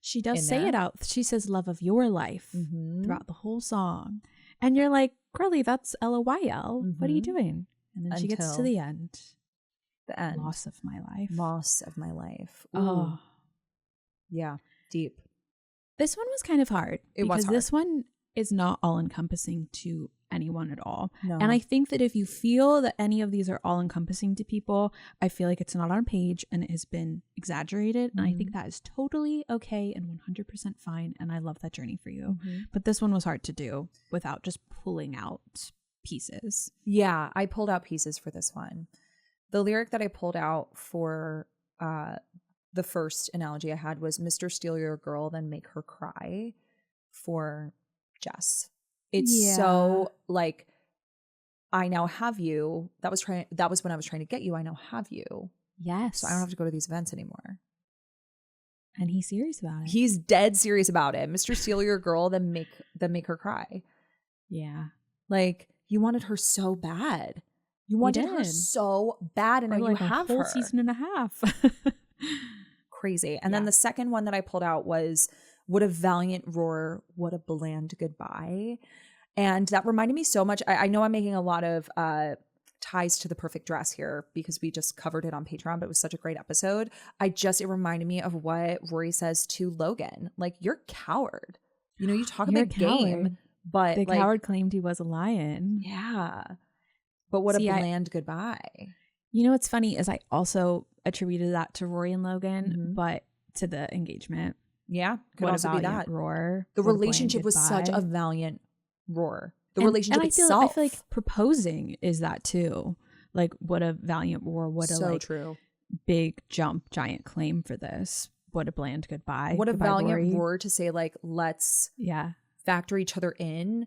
She does in say there. it out. She says love of your life throughout the whole song. And you're like, Girlie, that's LOYL. What are you doing? And then she gets to Until the end. The end. Loss of my life. Loss of my life. Ooh. Oh. Yeah, deep. This one was kind of hard. It was because hard. this one is not all encompassing to anyone at all. No. And I think that if you feel that any of these are all encompassing to people, I feel like it's not on page and it has been exaggerated. And I think that is totally okay and 100% fine. And I love that journey for you. But this one was hard to do without just pulling out pieces. Yeah, I pulled out pieces for this one. The lyric that I pulled out for the first analogy I had was Mr. Steal Your Girl, then make her cry for Jess. It's so like, I now have you. That was when I was trying to get you. I now have you. Yes. So I don't have to go to these events anymore. And he's serious about it. He's dead serious about it. Mr. Steal Your Girl, then make her cry. Yeah. Like, you wanted her so bad. You wanted her so bad, and now you have a whole her. season and a half. Crazy. And then the second one that I pulled out was What a Valiant Roar, What a Bland Goodbye. And that reminded me so much. I know I'm making a lot of ties to The Perfect Dress here because we just covered it on Patreon, but it was such a great episode. It reminded me of what Rory says to Logan. Like, you're a coward. You know, you talk about game, but the coward claimed he was a lion. Yeah. But what a bland goodbye. You know what's funny is I also attributed that to Rory and Logan, but to the engagement. Yeah. Could also be that. Roar. The relationship was such a valiant roar. The relationship itself. I feel like proposing is that too. Like, what a valiant roar. What a true. Big jump, giant claim for this. What a bland goodbye. What a valiant Rory. roar to say, like, let's factor each other in.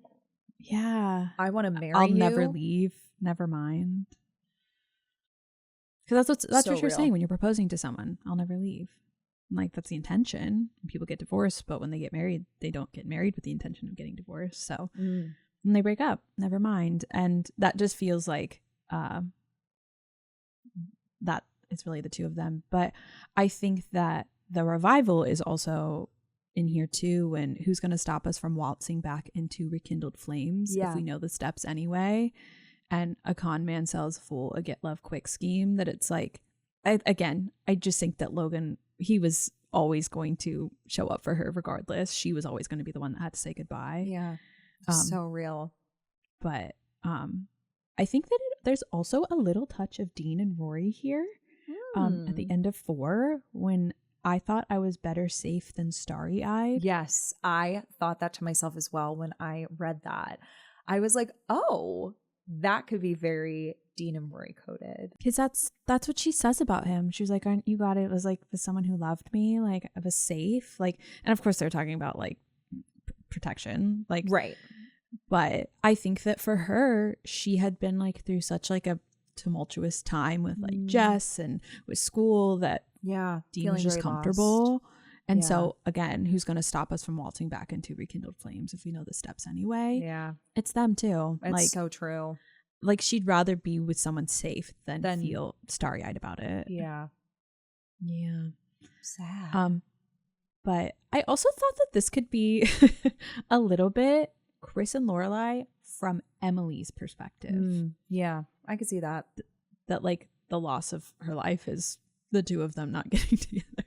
Yeah. I want to marry you. I'll never leave. Never mind. Because that's what you're saying when you're proposing to someone. I'll never leave. Like, that's the intention. People get divorced, but when they get married, they don't get married with the intention of getting divorced. So when they break up, never mind. And that just feels like that it's really the two of them. But I think that the revival is also in here too. And who's going to stop us from waltzing back into rekindled flames if we know the steps anyway? And a con man sells a fool a get love quick scheme that it's like, I just think that Logan, he was always going to show up for her regardless. She was always going to be the one that had to say goodbye. Yeah. So real. But I think that there's also a little touch of Dean and Rory here at the end of 4 when I thought I was better safe than starry-eyed. Yes, I thought that to myself as well when I read that. I was like, oh, that could be very Dean and Rory coded. Because that's what she says about him. She was like, aren't you glad it was like with someone who loved me? Like, I was safe. Like, and of course they're talking about like protection. Like, right. But I think that for her, she had been like through such like a tumultuous time with like Jess and with school that Dean was just comfortable. Lost. And so again, who's going to stop us from waltzing back into rekindled flames if we know the steps anyway? Yeah. It's them too. It's like, so true. Like, she'd rather be with someone safe than feel starry-eyed about it. Yeah. Yeah. Sad. But I also thought that this could be a little bit Chris and Lorelai from Emily's perspective. Yeah, I could see that. That like the loss of her life is the two of them not getting together.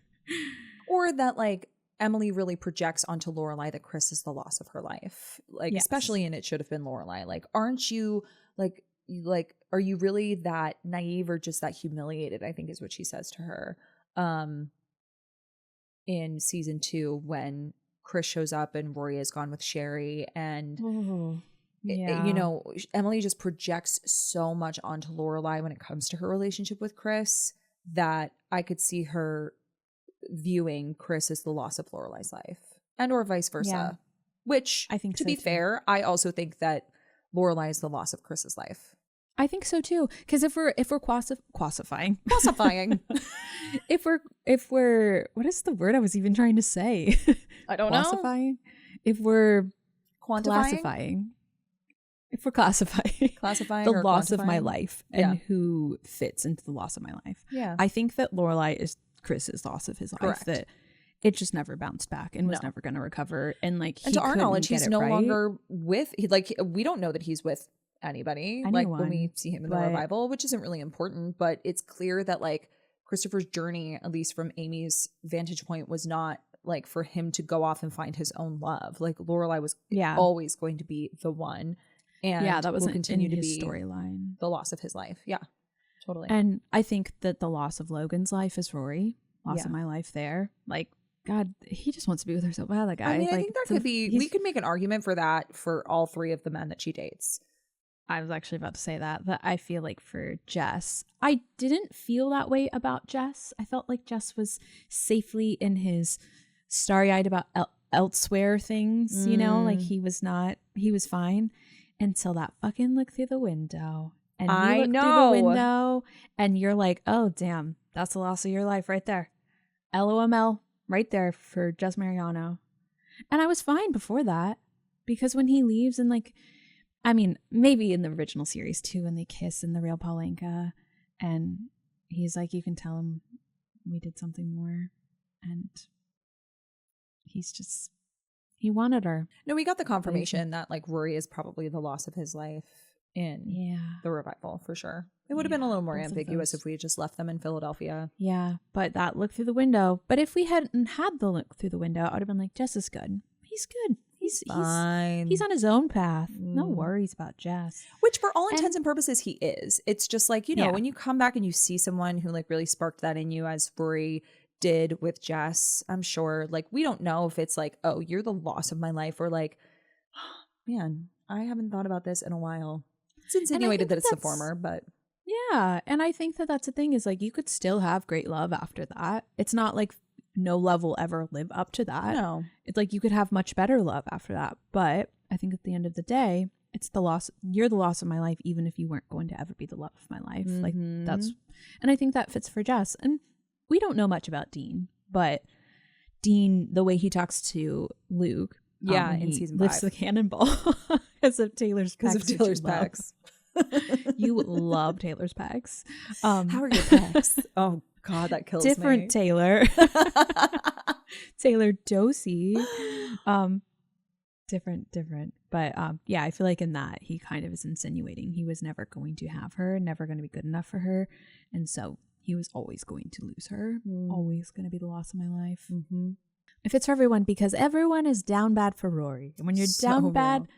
Or that like Emily really projects onto Lorelai that Chris is the loss of her life. Like, especially in It Should Have Been Lorelai. Like, aren't you like, are you really that naive or just that humiliated? I think is what she says to her in season 2 when Chris shows up and Rory is gone with Sherry. And, you know, Emily just projects so much onto Lorelai when it comes to her relationship with Chris that I could see her viewing Chris as the loss of Lorelai's life and or vice versa. Which, I think, to be fair, I also think that Lorelai is the loss of Chris's life. I think so too. Because if we're classifying, if we're what is the word I was even trying to say? I don't know. If we're quantifying, if we're classifying the loss of my life and who fits into the loss of my life. Yeah, I think that Lorelai is Chris's loss of his life. Correct. That it just never bounced back and was never going to recover. And like, and to our knowledge, he's no longer with. We don't know that he's with anybody. Like when we see him in the revival, which isn't really important, but it's clear that like Christopher's journey, at least from Amy's vantage point, was not like for him to go off and find his own love. Like Lorelai was always going to be the one, and that was will continue to his be storyline, the loss of his life. Yeah, totally. And I think that the loss of Logan's life is Rory. Loss of my life there. Like, God, he just wants to be with her so bad. That guy. I mean, I think there could be. We could make an argument for that for all 3 of the men that she dates. I was actually about to say that I feel like for Jess, I didn't feel that way about Jess. I felt like Jess was safely in his starry-eyed about elsewhere things, you know, like he was fine until that fucking look through the window. And you look through the window and you're like, oh, damn, that's the loss of your life right there. LOML right there for Jess Mariano. And I was fine before that because when he leaves and like, I mean, maybe in the original series too, when they kiss in the real Paulinka and he's like, you can tell him we did something more. And he wanted her. No, we got the confirmation that like Rory is probably the loss of his life in the revival for sure. It would have been a little more ambiguous if we had just left them in Philadelphia. Yeah, but that look through the window. But if we hadn't had the look through the window, I would have been like, Jess is good. He's good. He's fine. He's on his own path. No worries about Jess. Which for all intents and purposes, he is. It's just like, you know, when you come back and you see someone who like really sparked that in you as Rory did with Jess, I'm sure like we don't know if it's like, oh, you're the loss of my life, or like, oh, man, I haven't thought about this in a while. It's insinuated that it's the former, but yeah. And I think that that's the thing is like you could still have great love after that. It's not like no love will ever live up to that. No. It's like you could have much better love after that. But I think at the end of the day, it's the loss. You're the loss of my life, even if you weren't going to ever be the love of my life. Mm-hmm. Like that's, and I think that fits for Jess. And we don't know much about Dean, but Dean, the way he talks to Luke, in season 5, lifts the cannonball because of Taylor's pecs. Because of Taylor's pecs. You love Taylor's pecs. How are your pecs? Oh God, that kills different me. Taylor. Taylor Dosey. Different. But yeah, I feel like in that he kind of is insinuating he was never going to have her, never going to be good enough for her. And so he was always going to lose her. Always going to be the loss of my life. Mm-hmm. It fits for everyone because everyone is down bad for Rory. And when you're down bad,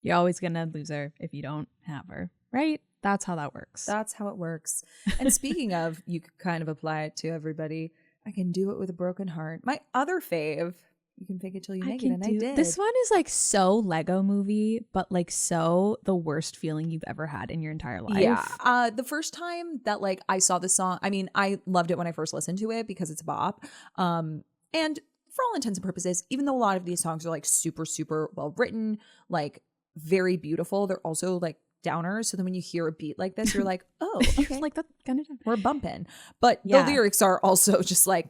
you're always going to lose her if you don't have her, right? That's how that works. That's how it works. And speaking of, you could kind of apply it to everybody. I can do it with a broken heart. My other fave, you can fake it till you make it, and I did. This one is like so Lego Movie, but like so the worst feeling you've ever had in your entire life. Yeah. The first time that like I saw the song, I mean, I loved it when I first listened to it because it's a bop. And for all intents and purposes, even though a lot of these songs are like super, super well written, like very beautiful, they're also like downers. So then when you hear a beat like this, you're like, oh, okay. Like that kind of we're bumping. But the lyrics are also just like,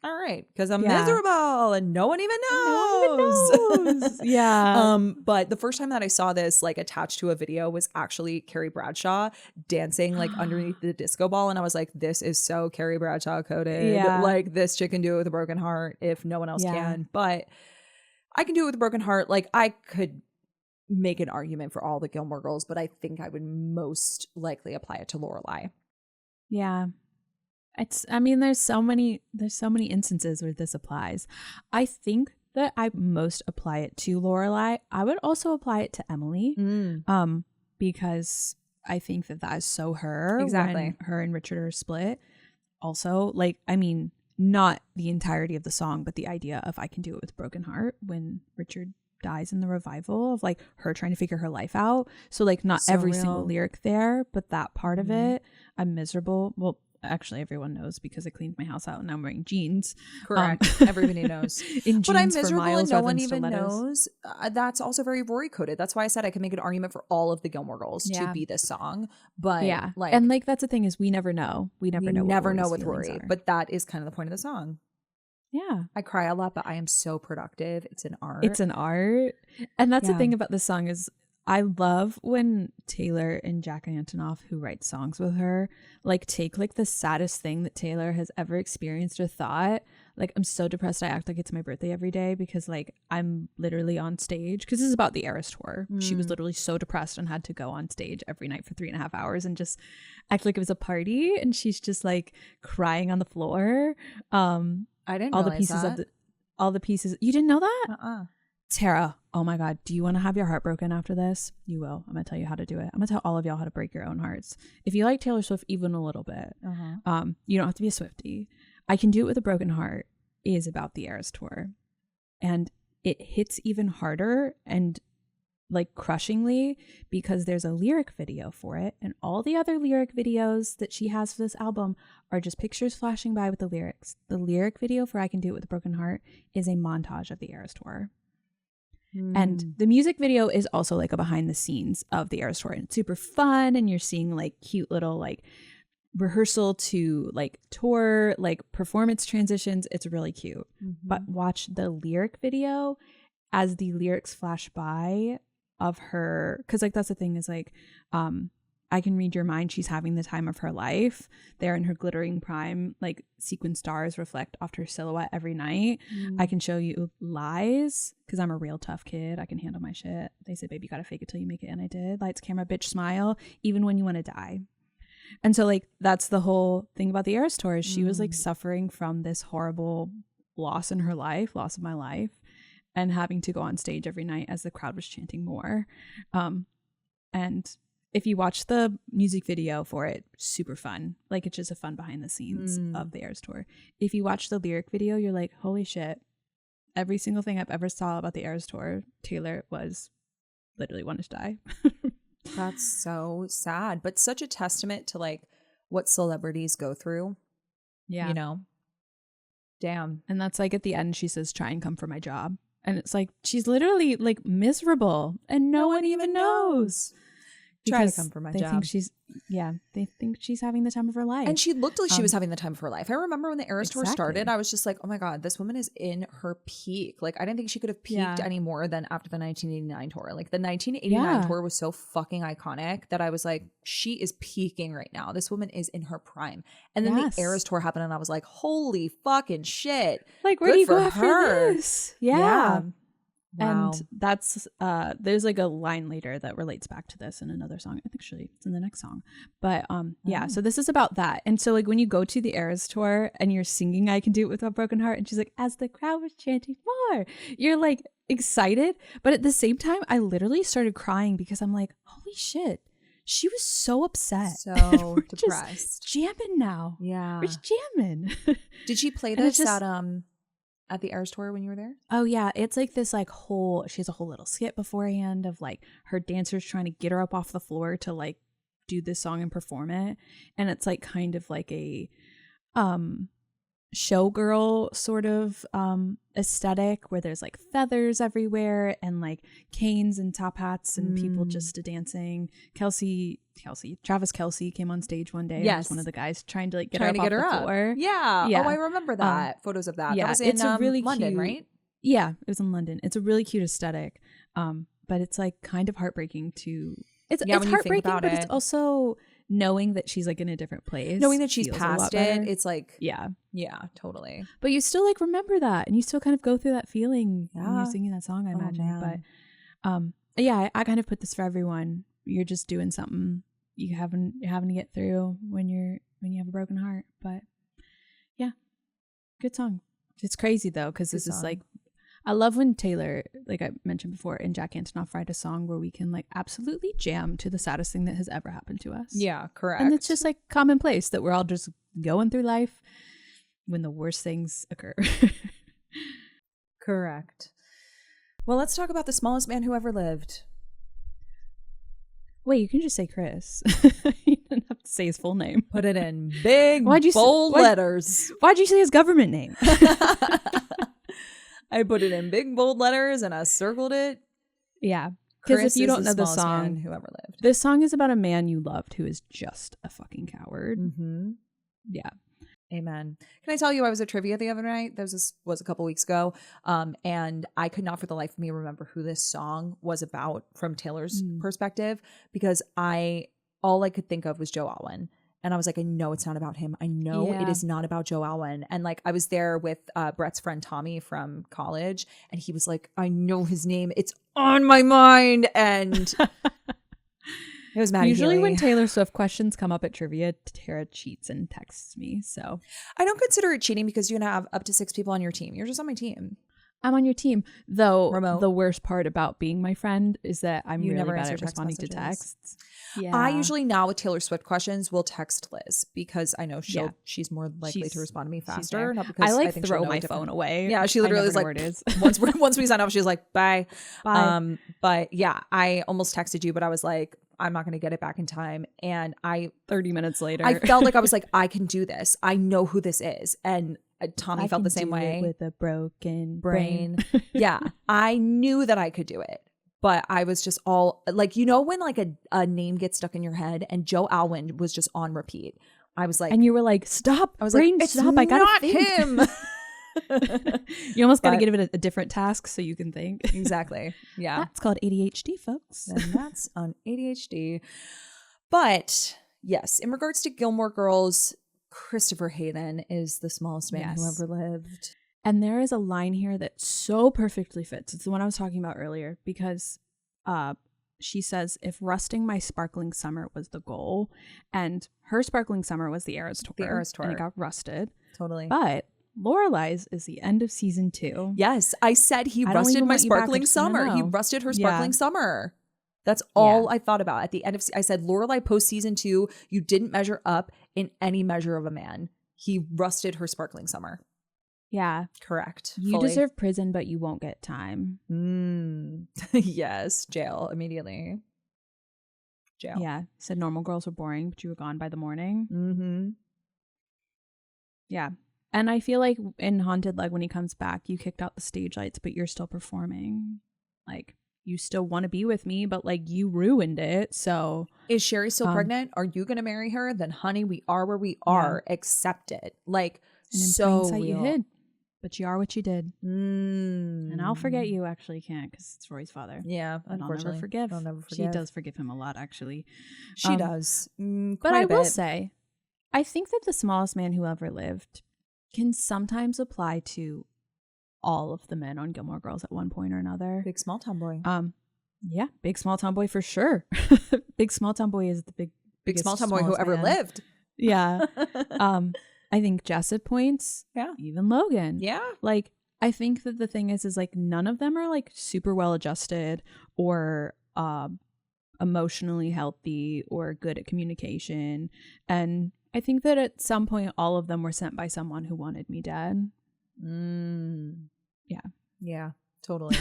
all right, because I'm miserable and no one even knows. Yeah. But the first time that I saw this like attached to a video was actually Carrie Bradshaw dancing like underneath the disco ball, and I was like, this is so Carrie Bradshaw coded. Yeah. Like this chick can do it with a broken heart if no one else can. But I can do it with a broken heart. Like I could make an argument for all the Gilmore Girls, but I think I would most likely apply it to Lorelai. Yeah. I mean, there's so many instances where this applies. I think that I most apply it to Lorelai. I would also apply it to Emily, because I think that is so her. Exactly. When her and Richard are split. Also, like, I mean, not the entirety of the song, but the idea of I can do it with broken heart when Richard dies in the revival, of like her trying to figure her life out. So like not so every single lyric there, but that part of it. I'm miserable. Well, actually everyone knows because I cleaned my house out and now I'm wearing jeans. Correct. Everybody knows. In jeans but I'm miserable for miles and no one even stilettos. knows. That's also very Rory coded. That's why I said I can make an argument for all of the Gilmore Girls to be this song. But yeah, like, and like that's the thing is we never know. We never know with Rory. But that is kind of the point of the song. Yeah. I cry a lot, but I am so productive. It's an art. And that's the thing about this song is I love when Taylor and Jack Antonoff, who write songs with her, like take like the saddest thing that Taylor has ever experienced or thought. Like, I'm so depressed I act like it's my birthday every day because like I'm literally on stage because this is about the Eras tour. She was literally so depressed and had to go on stage every night for 3.5 hours and just act like it was a party. And she's just like crying on the floor. I didn't all the pieces that. All the pieces. You didn't know that? Tara, oh my God, do you want to have your heart broken after this? You will. I'm going to tell you how to do it. I'm going to tell all of y'all how to break your own hearts. If you like Taylor Swift even a little bit, you don't have to be a Swiftie. I Can Do It With a Broken Heart is about the Eras tour. And it hits even harder and like crushingly because there's a lyric video for it, and all the other lyric videos that she has for this album are just pictures flashing by with the lyrics. The lyric video for I Can Do It With a Broken Heart is a montage of the Eras Tour. And the music video is also like a behind the scenes of the Eras Tour, and it's super fun, and you're seeing like cute little like rehearsal to like tour like performance transitions. It's really cute. But watch the lyric video as the lyrics flash by of her, because like that's the thing is like I Can Read Your Mind, she's having the time of her life there in her glittering prime, like sequin stars reflect off her silhouette every night. I Can Show You Lies because I'm a real tough kid, I can handle my shit. They say baby you gotta fake it till you make it, and I did. Lights, camera, bitch, smile even when you want to die. And so like that's the whole thing about the Eras Tour is she was like suffering from this horrible loss in her life, loss of my life, and having to go on stage every night as the crowd was chanting more. And if you watch the music video for it, super fun. Like it's just a fun behind the scenes of the Eras Tour. If you watch the lyric video, you're like, holy shit. Every single thing I've ever saw about the Eras Tour, Taylor was literally wanted to die. That's so sad, but such a testament to like what celebrities go through. Yeah. You know? Damn. And that's like at the end, she says, try and come for my job. And it's like, she's literally like miserable and no one even knows. Try to come for my job. They think she's having the time of her life. And she looked like she was having the time of her life. I remember when the Eras Tour started, I was just like, oh my God, this woman is in her peak. Like, I didn't think she could have peaked any more than after the 1989 tour. Like, the 1989 tour was so fucking iconic that I was like, she is peaking right now. This woman is in her prime. And then the Eras Tour happened, and I was like, holy fucking shit. Like, where do you go after this? Yeah. Wow. And that's there's like a line later that relates back to this in another song. I think actually it's in the next song. But so this is about that. And so like when you go to the Eras Tour and you're singing I Can Do It With a Broken Heart, and she's like, as the crowd was chanting more, you're like excited, but at the same time I literally started crying because I'm like, holy shit, she was so upset, so depressed, jamming now. Yeah, we're just jamming. Did she play this at the Eras Tour when you were there? Oh yeah, it's like this like whole, she has a whole little skit beforehand of like her dancers trying to get her up off the floor to like do this song and perform it, and it's like kind of like a showgirl sort of aesthetic where there's like feathers everywhere and like canes and top hats and people just dancing. Travis Kelce came on stage one day. Yes, was one of the guys trying to like get her up off the floor. Yeah. Oh, I remember that. Photos of that. Yeah, that was in it's a really London, cute, right? Yeah, it was in London. It's a really cute aesthetic, but it's like kind of heartbreaking to. It's heartbreaking, but it's also knowing that she's like in a different place, knowing that she's past it. It's like yeah, totally. But you still like remember that, and you still kind of go through that feeling when you're singing that song, I imagine. Man. But I kind of put this for everyone. You're just doing something you're having to get through when you have a broken heart. But yeah, good song. It's crazy though, because this is like, I love when Taylor, like I mentioned before, and Jack Antonoff write a song where we can like absolutely jam to the saddest thing that has ever happened to us. Yeah, correct. And it's just like commonplace that we're all just going through life when the worst things occur. Correct. Well, let's talk about the smallest man who ever lived. Wait, you can just say Chris. You don't have to say his full name. Put it in big, bold letters. Why'd you say his government name? I put it in big, bold letters and I circled it. Yeah. Because if you don't know the song, who ever lived. This song is about a man you loved who is just a fucking coward. Mm-hmm. Yeah. Amen. Can I tell you, I was at trivia the other night. This was a couple weeks ago. And I could not for the life of me remember who this song was about from Taylor's perspective, because all I could think of was Joe Alwyn. And I was like, I know it's not about him. I know it is not about Joe Alwyn. And like, I was there with Brett's friend Tommy from college, and he was like, I know his name. It's on my mind. And it was Maddie Usually Healy. when Taylor Swift questions come up at trivia, Tara cheats and texts me. So I don't consider it cheating because you can have up to 6 people on your team. You're just on my team. I'm on your team. Though Remote. the worst part about being my friend is that I'm You really never bad answer at text responding to messages. texts. Yeah. I usually now with Taylor Swift questions will text Liz because I know Yeah. she's more likely to She's- respond to me she's faster. there. Not because I like think she'll throw know my different- phone away. Yeah, she I literally never is know like where it is. once we sign off, she's like, bye. Bye. But yeah, I almost texted you, but I was like, I'm not gonna get it back in time. And 30 minutes later. I felt like I was like, I can do this. I know who this is. And Tommy I felt the can same do it way. with a broken Brain. Yeah, I knew that I could do it. But I was just all like, you know, when like a name gets stuck in your head, and Joe Alwyn was just on repeat. I was like, And you were like, stop. I was brain, like, it's stop. I gotta not think. him. You almost got to But- give it a different task so you can think. Exactly. Yeah. That's called ADHD, folks. And that's on ADHD. But yes, in regards to Gilmore Girls, Christopher Hayden is the smallest man who Yes. ever lived. And there is a line here that so perfectly fits. It's the one I was talking about earlier because she says, if rusting my sparkling summer was the goal, and her sparkling summer was the Eras Tour. The Eras And Tour. it got rusted. Totally. But Lorelai's is the end of season 2. Yes, I said he I don't rusted even my want you back, I sparkling just wanna summer. He know. rusted her Yeah. sparkling summer. That's all I thought about at the end of. I said, Lorelai post season 2, you didn't measure up in any measure of a man. He rusted her sparkling summer. Yeah. Correct. You Fully. deserve prison, but you won't get time. Yes, jail immediately. Jail. Yeah. Said normal girls were boring, but you were gone by the morning. Mm-hmm. Yeah. And I feel like in Haunted Leg, when he comes back, you kicked out the stage lights, but you're still performing. Like, you still want to be with me, but like you ruined it. So Is Sherry still pregnant? Are you going to marry her? Then, honey, we are where we are. Accept it. Like, and in so plain sight you real. hid, but you are what you did. Mm. And I'll forget you. Actually, can't because it's Rory's father. Yeah, And I'll unfortunately, never forgive. I'll never She forgive. does forgive him a lot, actually. She does. But Quite I a will bit. say, I think that the smallest man who ever lived can sometimes apply to all of the men on Gilmore Girls at one point or another. Big small town boy. Yeah, big small town boy for sure. Big small town boy is the Big biggest, small town boy who smallest ever man. lived. Yeah. I think Jessup points. Yeah. Even Logan. Yeah. Like, I think that the thing is like none of them are like super well adjusted or emotionally healthy or good at communication. And I think that at some point all of them were sent by someone who wanted me dead. Yeah. Yeah, totally.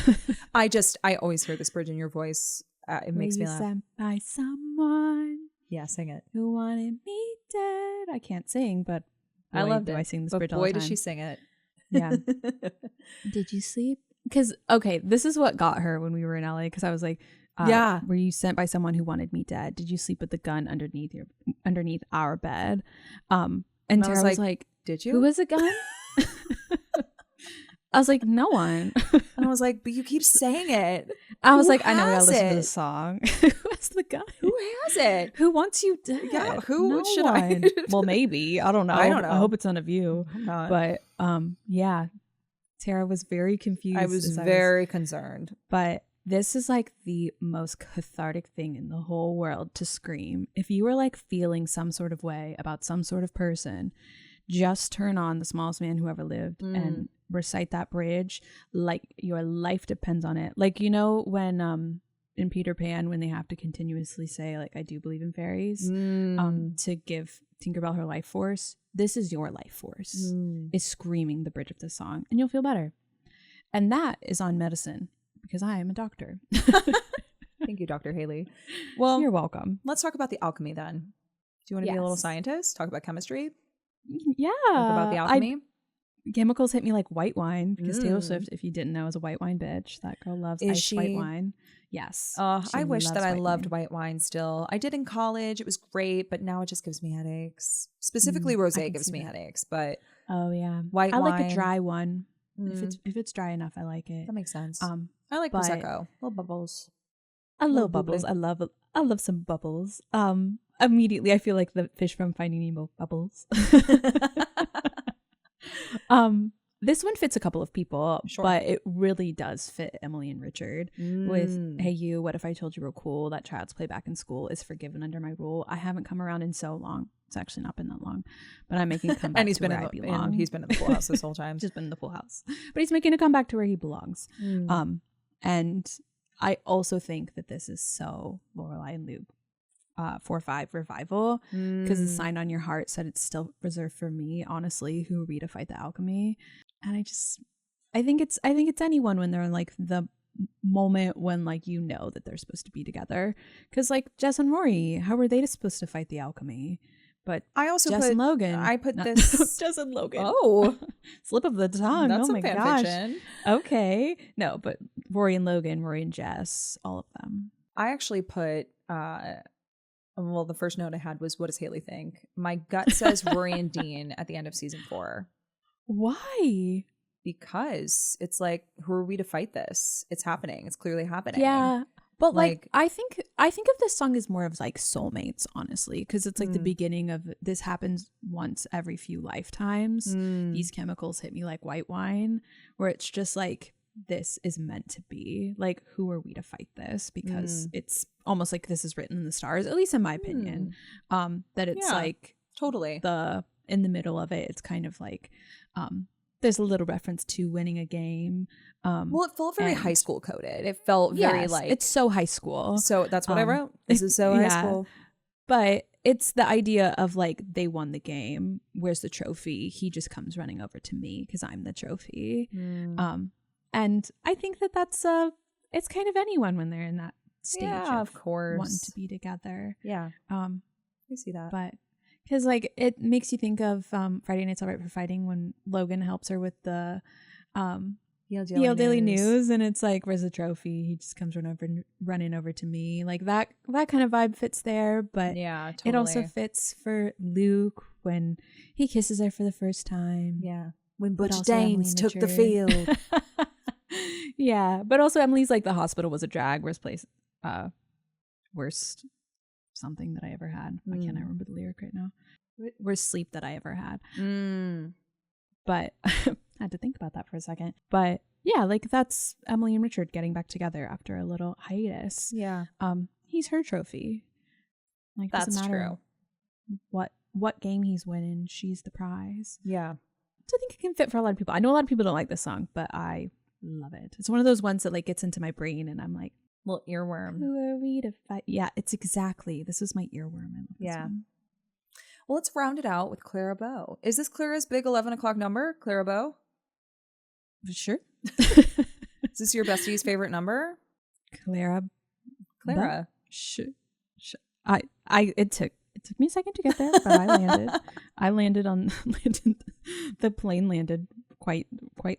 I always hear this bridge in your voice. It makes Were me you laugh. sent by someone Yeah, sing it. who wanted me dead. I can't sing, but I boy, loved do it. I sing this But bridge all the boy, time. does she sing it. Yeah. Did you sleep? Because, okay, this is what got her when we were in LA. Because I was like, Yeah. were you sent by someone who wanted me dead? Did you sleep with the gun underneath our bed? And And I Tara was was like, like, Did you? who was a gun? I was like, no one. And I was like, but you keep saying it. I was Who like, I know we gotta has listen to it? the song. Who has the gun? Who has it? Who wants you dead? Yeah, who No should I- one. Well, maybe. I don't know. I don't know. I hope it's none of you. I'm not. But yeah. Tara was very confused. I was as very concerned. But this is like the most cathartic thing in the whole world to scream. If you were like feeling some sort of way about some sort of person, just turn on The Smallest Man Who Ever Lived and recite that bridge like your life depends on it. Like, you know, when in Peter Pan, when they have to continuously say like, I do believe in fairies, to give Tinkerbell her life force, this is your life force, is screaming the bridge of the song, and you'll feel better. And that is on medicine, because I am a doctor. Thank you, Dr. Haley. Well, You're welcome. let's talk about the alchemy then. Do you want to be a little Yes. scientist? Talk about chemistry? Yeah. Talk about the alchemy? Chemicals hit me like white wine, because Taylor Mm. Swift, if you didn't know, is a white wine bitch. That girl loves Is iced white she? wine. Yes. She I wish that loves I white loved wine. white wine still. I did in college. It was great, but now it just gives me headaches. Specifically, I rosé can gives see me that. headaches, but Oh yeah. white I like wine. a dry one. Mm, If it's dry enough, I like it. that makes sense. I I like but- prosecco. Little bubbles. love little bubbles. bubbly. I love some bubbles. Immediately I feel like the fish from Finding Nemo bubbles. This one fits a couple of people, Sure. but it really does fit Emily and Richard with, Mm. hey, you, what if I told you were cool? That child's play back in school is forgiven under my rule. I haven't come around in so long. It's actually not been that long, but I'm making a comeback And he's to been where in I the, belong. and he's been in the Full House this whole time. Just been in the Full House. But he's making a comeback to where he belongs. Mm. And I also think that this is so Lorelai and Luke 4-5 revival, because the Mm. sign on your heart said it's still reserved for me, honestly, who read A Fight the Alchemy. And I think it's anyone when they're in like the moment when like you know that they're supposed to be together, because like Jess and Rory, how were they supposed to fight the alchemy? But I also Jess put and Logan, I put not- this. Jess and Logan. Oh, Slip of the tongue. that's Oh some my fan gosh. fiction. Okay, no, but Rory and Logan, Rory and Jess, all of them. I actually put well, the first note I had was, what does Haley think? My gut says Rory and Dean at the end of season 4. Why? Because it's like, who are we to fight this? It's happening. It's clearly happening. Yeah. But like, Like- I think of this song as more of like soulmates, honestly, because it's like the Mm. beginning of this happens once every few lifetimes. Mm. These chemicals hit me like white wine, where it's just like, this is meant to be. Like, who are we to fight this? Because it's almost like this is written in the stars, at least in my opinion. That it's Yeah. like Totally. in the middle of it, it's kind of like there's a little reference to winning a game. Well, it felt very and- high school coded. It felt very Yes, like it's so high school. So that's what I wrote. This is so high yeah. school. But it's the idea of like, they won the game. Where's the trophy? He just comes running over to me because I'm the trophy. And I think that that's it's kind of anyone when they're in that stage Yeah, of of course. wanting to be together. Yeah, I see that. But because like it makes you think of Friday Night's All Right for Fighting, when Logan helps her with the Yale Daily News, and it's like, where's the trophy? He just comes running over to me. Like that kind of vibe fits there, but Yeah, totally. it also fits for Luke when he kisses her for the first time. Yeah. When But Butch also Emily Danes took the Richard. field. Yeah, but also Emily's like, the hospital was a drag, worst something that I ever had. Why can't I remember the lyric right now? Worst sleep that I ever had. But I had to think about that for a second. But yeah, like that's Emily and Richard getting back together after a little hiatus. Yeah. He's her trophy. Like, That's doesn't matter true. what game he's winning, she's the prize. Yeah. So I think it can fit for a lot of people. I know a lot of people don't like this song, but I love it. It's one of those ones that like gets into my brain, and I'm like, Little earworm. who are we to fight? Yeah, it's exactly. This is my earworm. I love this Yeah. one. Well, let's round it out with Clara Bow. Is this Clara's big 11 o'clock number, Clara Bow? Sure. Is this your bestie's favorite number? Clara. Clara. It took me a second to get there, but I landed. The plane landed quite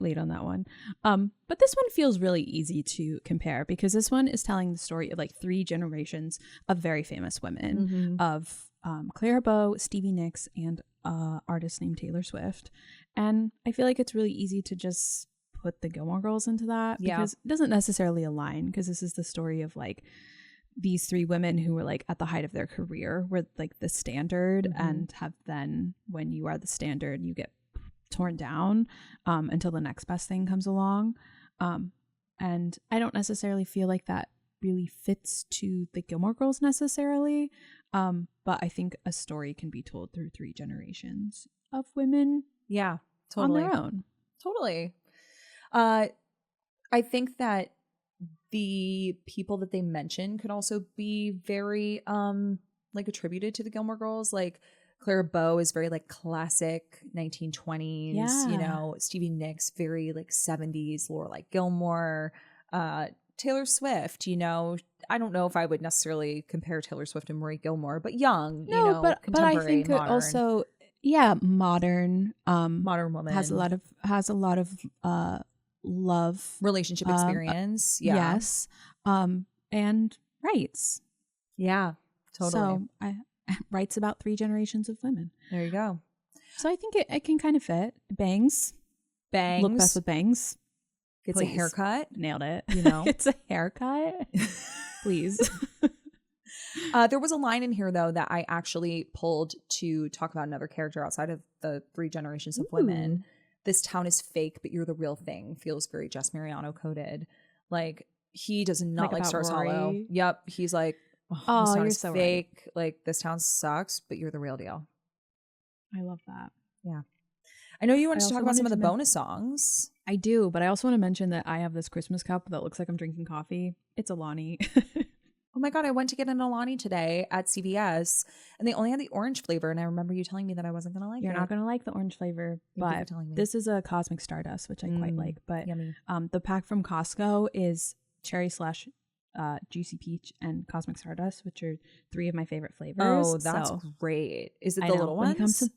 late on that one. But this one feels really easy to compare, because this one is telling the story of like 3 generations of very famous women, of Clara Bow, Stevie Nicks, and artist named Taylor Swift. And I feel like it's really easy to just put the Gilmore Girls into that, Yeah. because it doesn't necessarily align, because this is the story of like these 3 women who were like at the height of their career, were like the standard, and have then, when you are the standard, you get torn down until the next best thing comes along. And I don't necessarily feel like that really fits to the Gilmore Girls necessarily. But I think a story can be told through 3 generations of women Yeah, totally. on their own. Totally. I think that the people that they mention could also be very like attributed to the Gilmore Girls. Like Clara Bow is very like classic 1920s, Yeah. you know, Stevie Nicks, very like 70s, Lorelai Gilmore, Taylor Swift, you know, I don't know if I would necessarily compare Taylor Swift and Marie Gilmore, but young, you know, but I contemporary, think it modern, also, modern, modern woman has a lot of love, relationship experience. Yeah. yes, and rights. Yeah, totally. So I writes about 3 generations of women. There you go. So I think it can kind of fit. Bangs, Bangs. look best with bangs. Gets a Please. haircut. Nailed it. You know? It's a haircut. Please. There was a line in here, though, that I actually pulled to talk about another character outside of the 3 generations of women. this town is fake, but you're the real thing feels very Jess Mariano coded. Like he does not like Stars Hollow. Rory? Yep. He's like, this Oh, town you're is so fake. Like this town sucks, but you're the real deal. I love that. Yeah. I know you want to also talk about some of wanted the to bonus songs. I do, but I also want to mention that I have this Christmas cup that looks like I'm drinking coffee. It's Alani. Oh my God, I went to get an Alani today at CVS and they only had the orange flavor. And I remember you telling me that I wasn't going to like You're it. not going to like the orange flavor, Thank you for but telling me. this is a Cosmic Stardust, which I quite like. But Yummy. the pack from Costco is cherry slash juicy peach and Cosmic Stardust, which are 3 of my favorite flavors. Oh, that's great. Is it the little ones?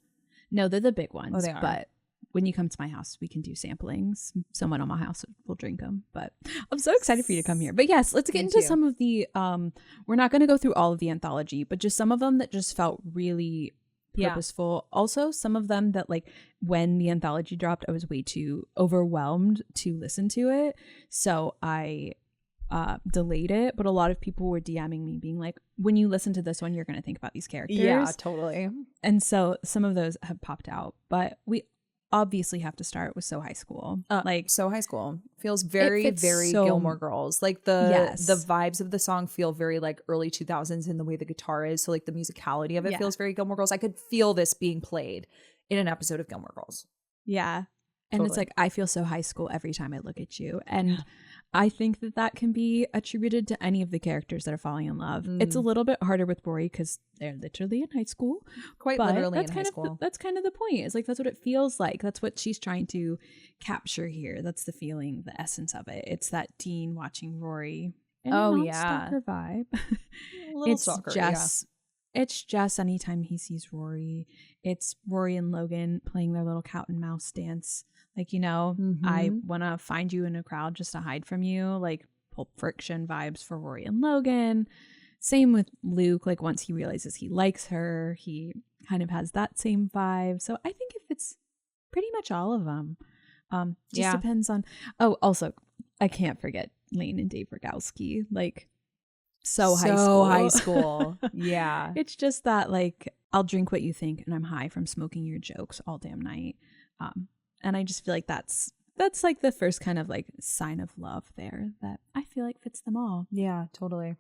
No, they're the big ones. Oh, they are. But when you come to my house, we can do samplings. Someone on my house will drink them. But I'm so excited for you to come here. But yes, let's get into some of the, we're not going to go through all of the anthology, but just some of them that just felt really purposeful. Also, some of them that like when the anthology dropped, I was way too overwhelmed to listen to it. So I delayed it. But a lot of people were DMing me being like, when you listen to this one, you're going to think about these characters. Yeah, totally. And so some of those have popped out. But we obviously have to start with So High School. So High School feels very so Gilmore Girls. Like the vibes of the song feel very like early 2000s in the way the guitar is. So like the musicality of it feels very Gilmore Girls. I could feel this being played in an episode of Gilmore Girls. Yeah. And it's like, I feel so high school every time I look at you. And I think that can be attributed to any of the characters that are falling in love. It's a little bit harder with Rory because they're literally in high school. Quite literally in high school. That's kind of the point. It's like, that's what it feels like. That's what she's trying to capture here. That's the feeling, the essence of it. It's that teen watching Rory. Stalker vibe. A little stalker, It's Jess anytime he sees Rory. It's Rory and Logan playing their little cat and mouse dance. Like, you know, I want to find you in a crowd just to hide from you. Like Pulp Friction vibes for Rory and Logan. Same with Luke. Like once he realizes he likes her, he kind of has that same vibe. So I think it fits pretty much all of them. Just depends on. Oh, also, I can't forget Lane and Dave Rogowski. Like so high school. Yeah. It's just that like I'll drink what you think and I'm high from smoking your jokes all damn night. And I just feel like that's like the first kind of like sign of love there that I feel like fits them all. Yeah, totally.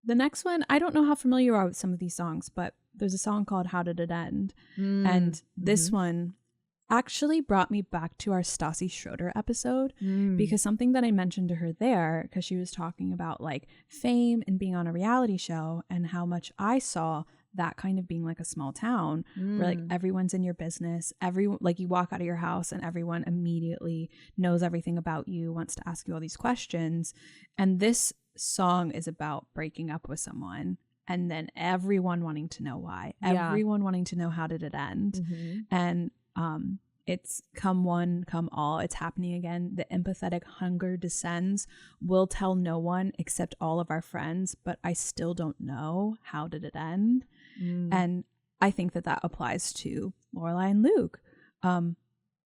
The next one, I don't know how familiar you are with some of these songs, but there's a song called How Did It End? And this one actually brought me back to our Stassi Schroeder episode because something that I mentioned to her there, because she was talking about like fame and being on a reality show and how much I saw that kind of being like a small town where like everyone's in your business, everyone, like you walk out of your house and everyone immediately knows everything about you, wants to ask you all these questions. And this song is about breaking up with someone and then everyone wanting to know why, everyone wanting to know how did it end. And it's come one, come all. It's happening again. The empathetic hunger descends. We'll tell no one except all of our friends, but I still don't know how did it end. And I think that applies to Lorelai and Luke.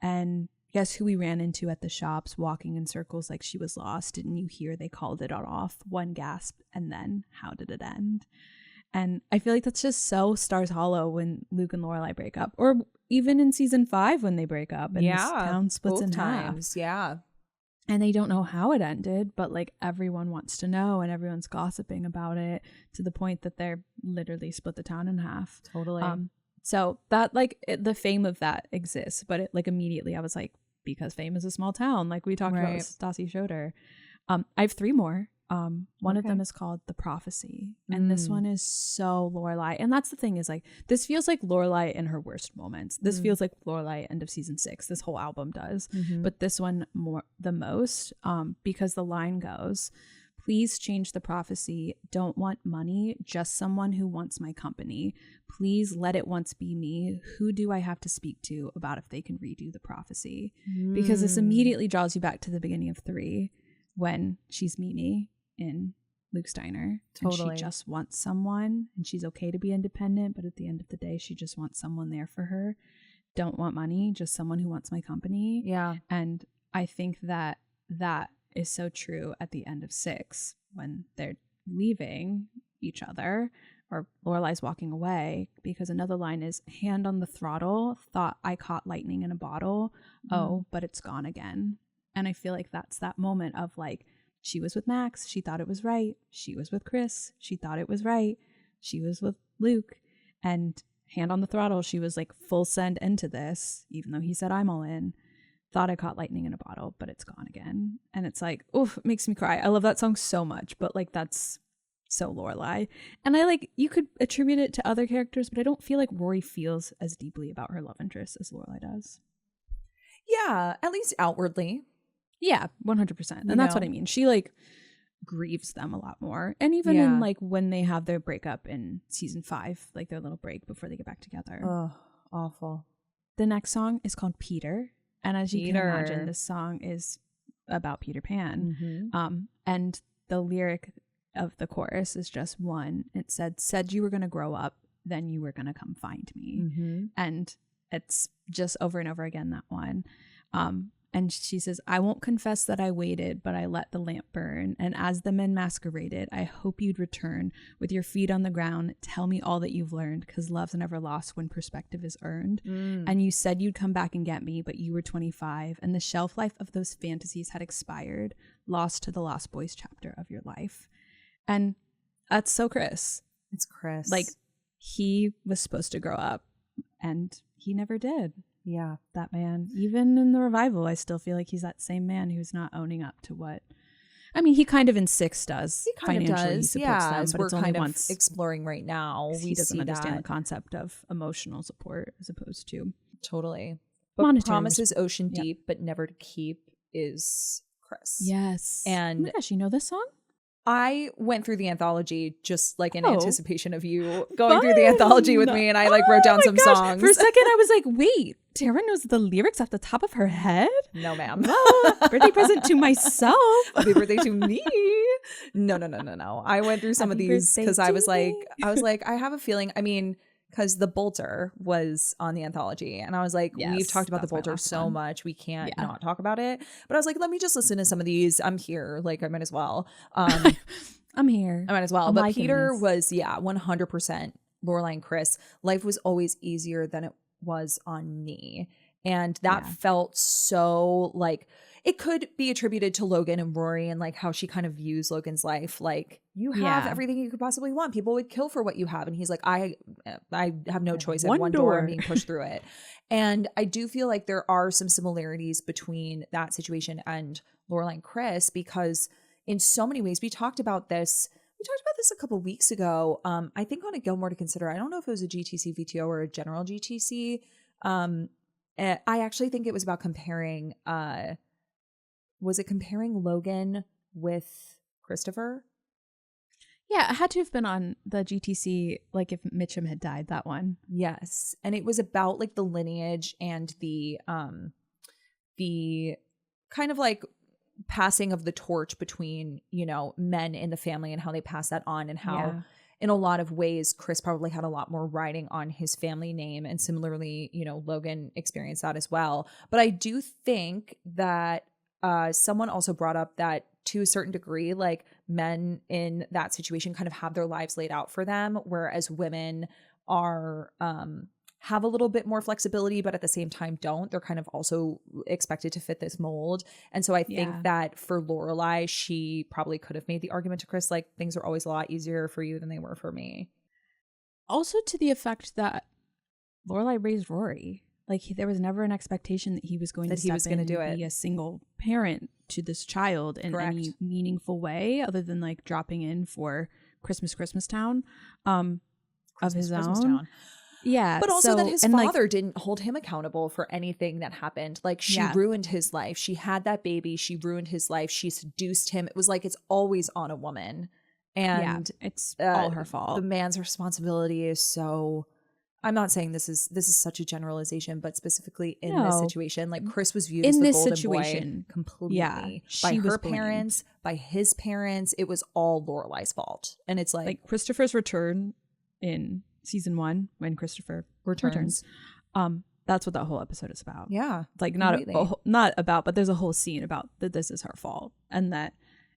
And guess who we ran into at the shops walking in circles like she was lost? Didn't you hear they called it off? One gasp, and then how did it end? And I feel like that's just so Stars Hollow when Luke and Lorelai break up, or even in season 5 when they break up and this town splits in half. Yeah. And they don't know how it ended, but like everyone wants to know and everyone's gossiping about it to the point that they're literally split the town in half. Totally. So that like the fame of that exists, but it like immediately I was like, because fame is a small town, like we talked about with Stassi Schroeder. I have 3 more. One of them is called The Prophecy, and this one is so Lorelai. And that's the thing is like this feels like Lorelai in her worst moments. This feels like Lorelai end of season 6. This whole album does, but this one more the most because the line goes, "Please change the prophecy. Don't want money, just someone who wants my company. Please let it once be me. Who do I have to speak to about if they can redo the prophecy?" Because this immediately draws you back to the beginning of 3 when she's Mimi in Luke Steiner. Totally. And she just wants someone and she's okay to be independent, but at the end of the day, she just wants someone there for her. Don't want money, just someone who wants my company. Yeah. And I think that is so true at the end of 6 when they're leaving each other. or Lorelai's walking away, because another line is, hand on the throttle, thought I caught lightning in a bottle. Oh, but it's gone again. And I feel like that's that moment of like, she was with Max, she thought it was right. She was with Chris, she thought it was right. She was with Luke, and hand on the throttle, she was like full send into this, even though he said I'm all in. Thought I caught lightning in a bottle, but it's gone again. And it's like, oof, it makes me cry. I love that song so much, but like that's so Lorelai. And I like, you could attribute it to other characters, but I don't feel like Rory feels as deeply about her love interest as Lorelai does. Yeah, at least outwardly. Yeah, 100%. And that's what I mean. She like grieves them a lot more. And even in like when they have their breakup in season 5, like their little break before they get back together. Oh, awful. The next song is called Peter. And as you can imagine, this song is about Peter Pan. And the lyric of the chorus is just one. It said you were going to grow up, then you were going to come find me. And it's just over and over again, that one. And she says, I won't confess that I waited, but I let the lamp burn. And as the men masqueraded, I hope you'd return with your feet on the ground. Tell me all that you've learned, because love's never lost when perspective is earned. And you said you'd come back and get me, but you were 25. And the shelf life of those fantasies had expired, lost to the Lost Boys chapter of your life. And that's so Chris. It's Chris. Like, he was supposed to grow up, and he never did. Yeah, that man. Even in the revival, I still feel like he's that same man who's not owning up to what. I mean, he kind of in 6 does. He kind of does. He supports them, as but we're it's only kind once of exploring right now. he doesn't understand the concept of emotional support as opposed to totally. But monetary promises ocean deep, but never to keep is Chris. Yes. And oh my gosh, you know this song? I went through the anthology just like in anticipation of you going through the anthology with me, and I like wrote down some songs. For a second, I was like, wait, Tara knows the lyrics off the top of her head? No, ma'am. Well, birthday present to myself. Happy birthday to me. No. I went through some of these because I was like, I have a feeling, I mean, because The Bolter was on the anthology, and I was like, we've talked about The Bolter so much, we can't not talk about it. But I was like, let me just listen to some of these. I'm here, like I might as well. I'm here. I might as well. But Peter was 100% Lorelai and Chris. Life was always easier than it was on me, and that felt so like it could be attributed to Logan and Rory and like how she kind of views Logan's life. Like, you have everything you could possibly want. People would kill for what you have. And he's like, I have no choice. I have one door. I'm being pushed through it. And I do feel like there are some similarities between that situation and Lorelai and Chris, because in so many ways, we talked about this a couple weeks ago. I think on a Gilmore to Consider. I don't know if it was a GTC VTO or a general GTC. I actually think it was about comparing, was it comparing Logan with Christopher? Yeah, it had to have been on the GTC, like if Mitchum had died, that one. Yes. And it was about like the lineage and the kind of like passing of the torch between, men in the family and how they pass that on, and how in a lot of ways Chris probably had a lot more riding on his family name, and similarly, Logan experienced that as well. But I do think that someone also brought up that to a certain degree, like men in that situation kind of have their lives laid out for them, whereas women are have a little bit more flexibility, but at the same time don't. They're kind of also expected to fit this mold. And so I think that for Lorelai, she probably could have made the argument to Chris, like, things are always a lot easier for you than they were for me. Also to the effect that Lorelai raised Rory. Like, there was never an expectation that he was going to do it, be a single parent to this child in any meaningful way, other than like dropping in for Christmas Town of his own. Yeah. But also that his father didn't hold him accountable for anything that happened. Like, she ruined his life. She had that baby. She ruined his life. She seduced him. It was like, it's always on a woman. And it's all her fault. The man's responsibility is so... I'm not saying this is such a generalization, but specifically in this situation, like, Chris was viewed as the golden boy completely by her parents, by his parents. It was all Lorelai's fault. And it's like Christopher's return in season 1, when Christopher returns. That's what that whole episode is about. Yeah. Like, not about, but there's a whole scene about that this is her fault, and that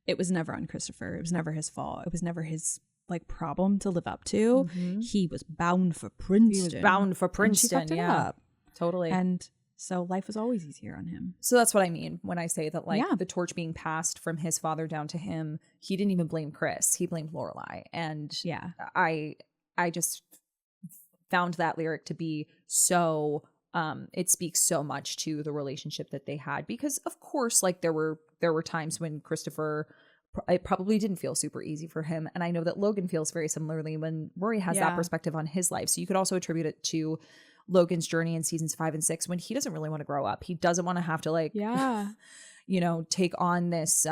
it was never on Christopher. It was never his fault. It was never his like problem to live up to. Mhm. He was bound for Princeton. He was bound for And she Princeton. fucked it Yeah, up. totally. And so life was always easier on him. So that's what I mean when I say that, like, Yeah. the torch being passed from his father down to him, he didn't even blame Chris. He blamed Lorelai. And Yeah. I just found that lyric to be so it speaks so much to the relationship that they had, because of course, like, there were times when Christopher, it probably didn't feel super easy for him. And I know that Logan feels very similarly when Rory has that Yeah. perspective on his life. So you could also attribute it to Logan's journey in seasons 5 and 6 when he doesn't really want to grow up. He doesn't want to have to, like, Yeah. you know, take on this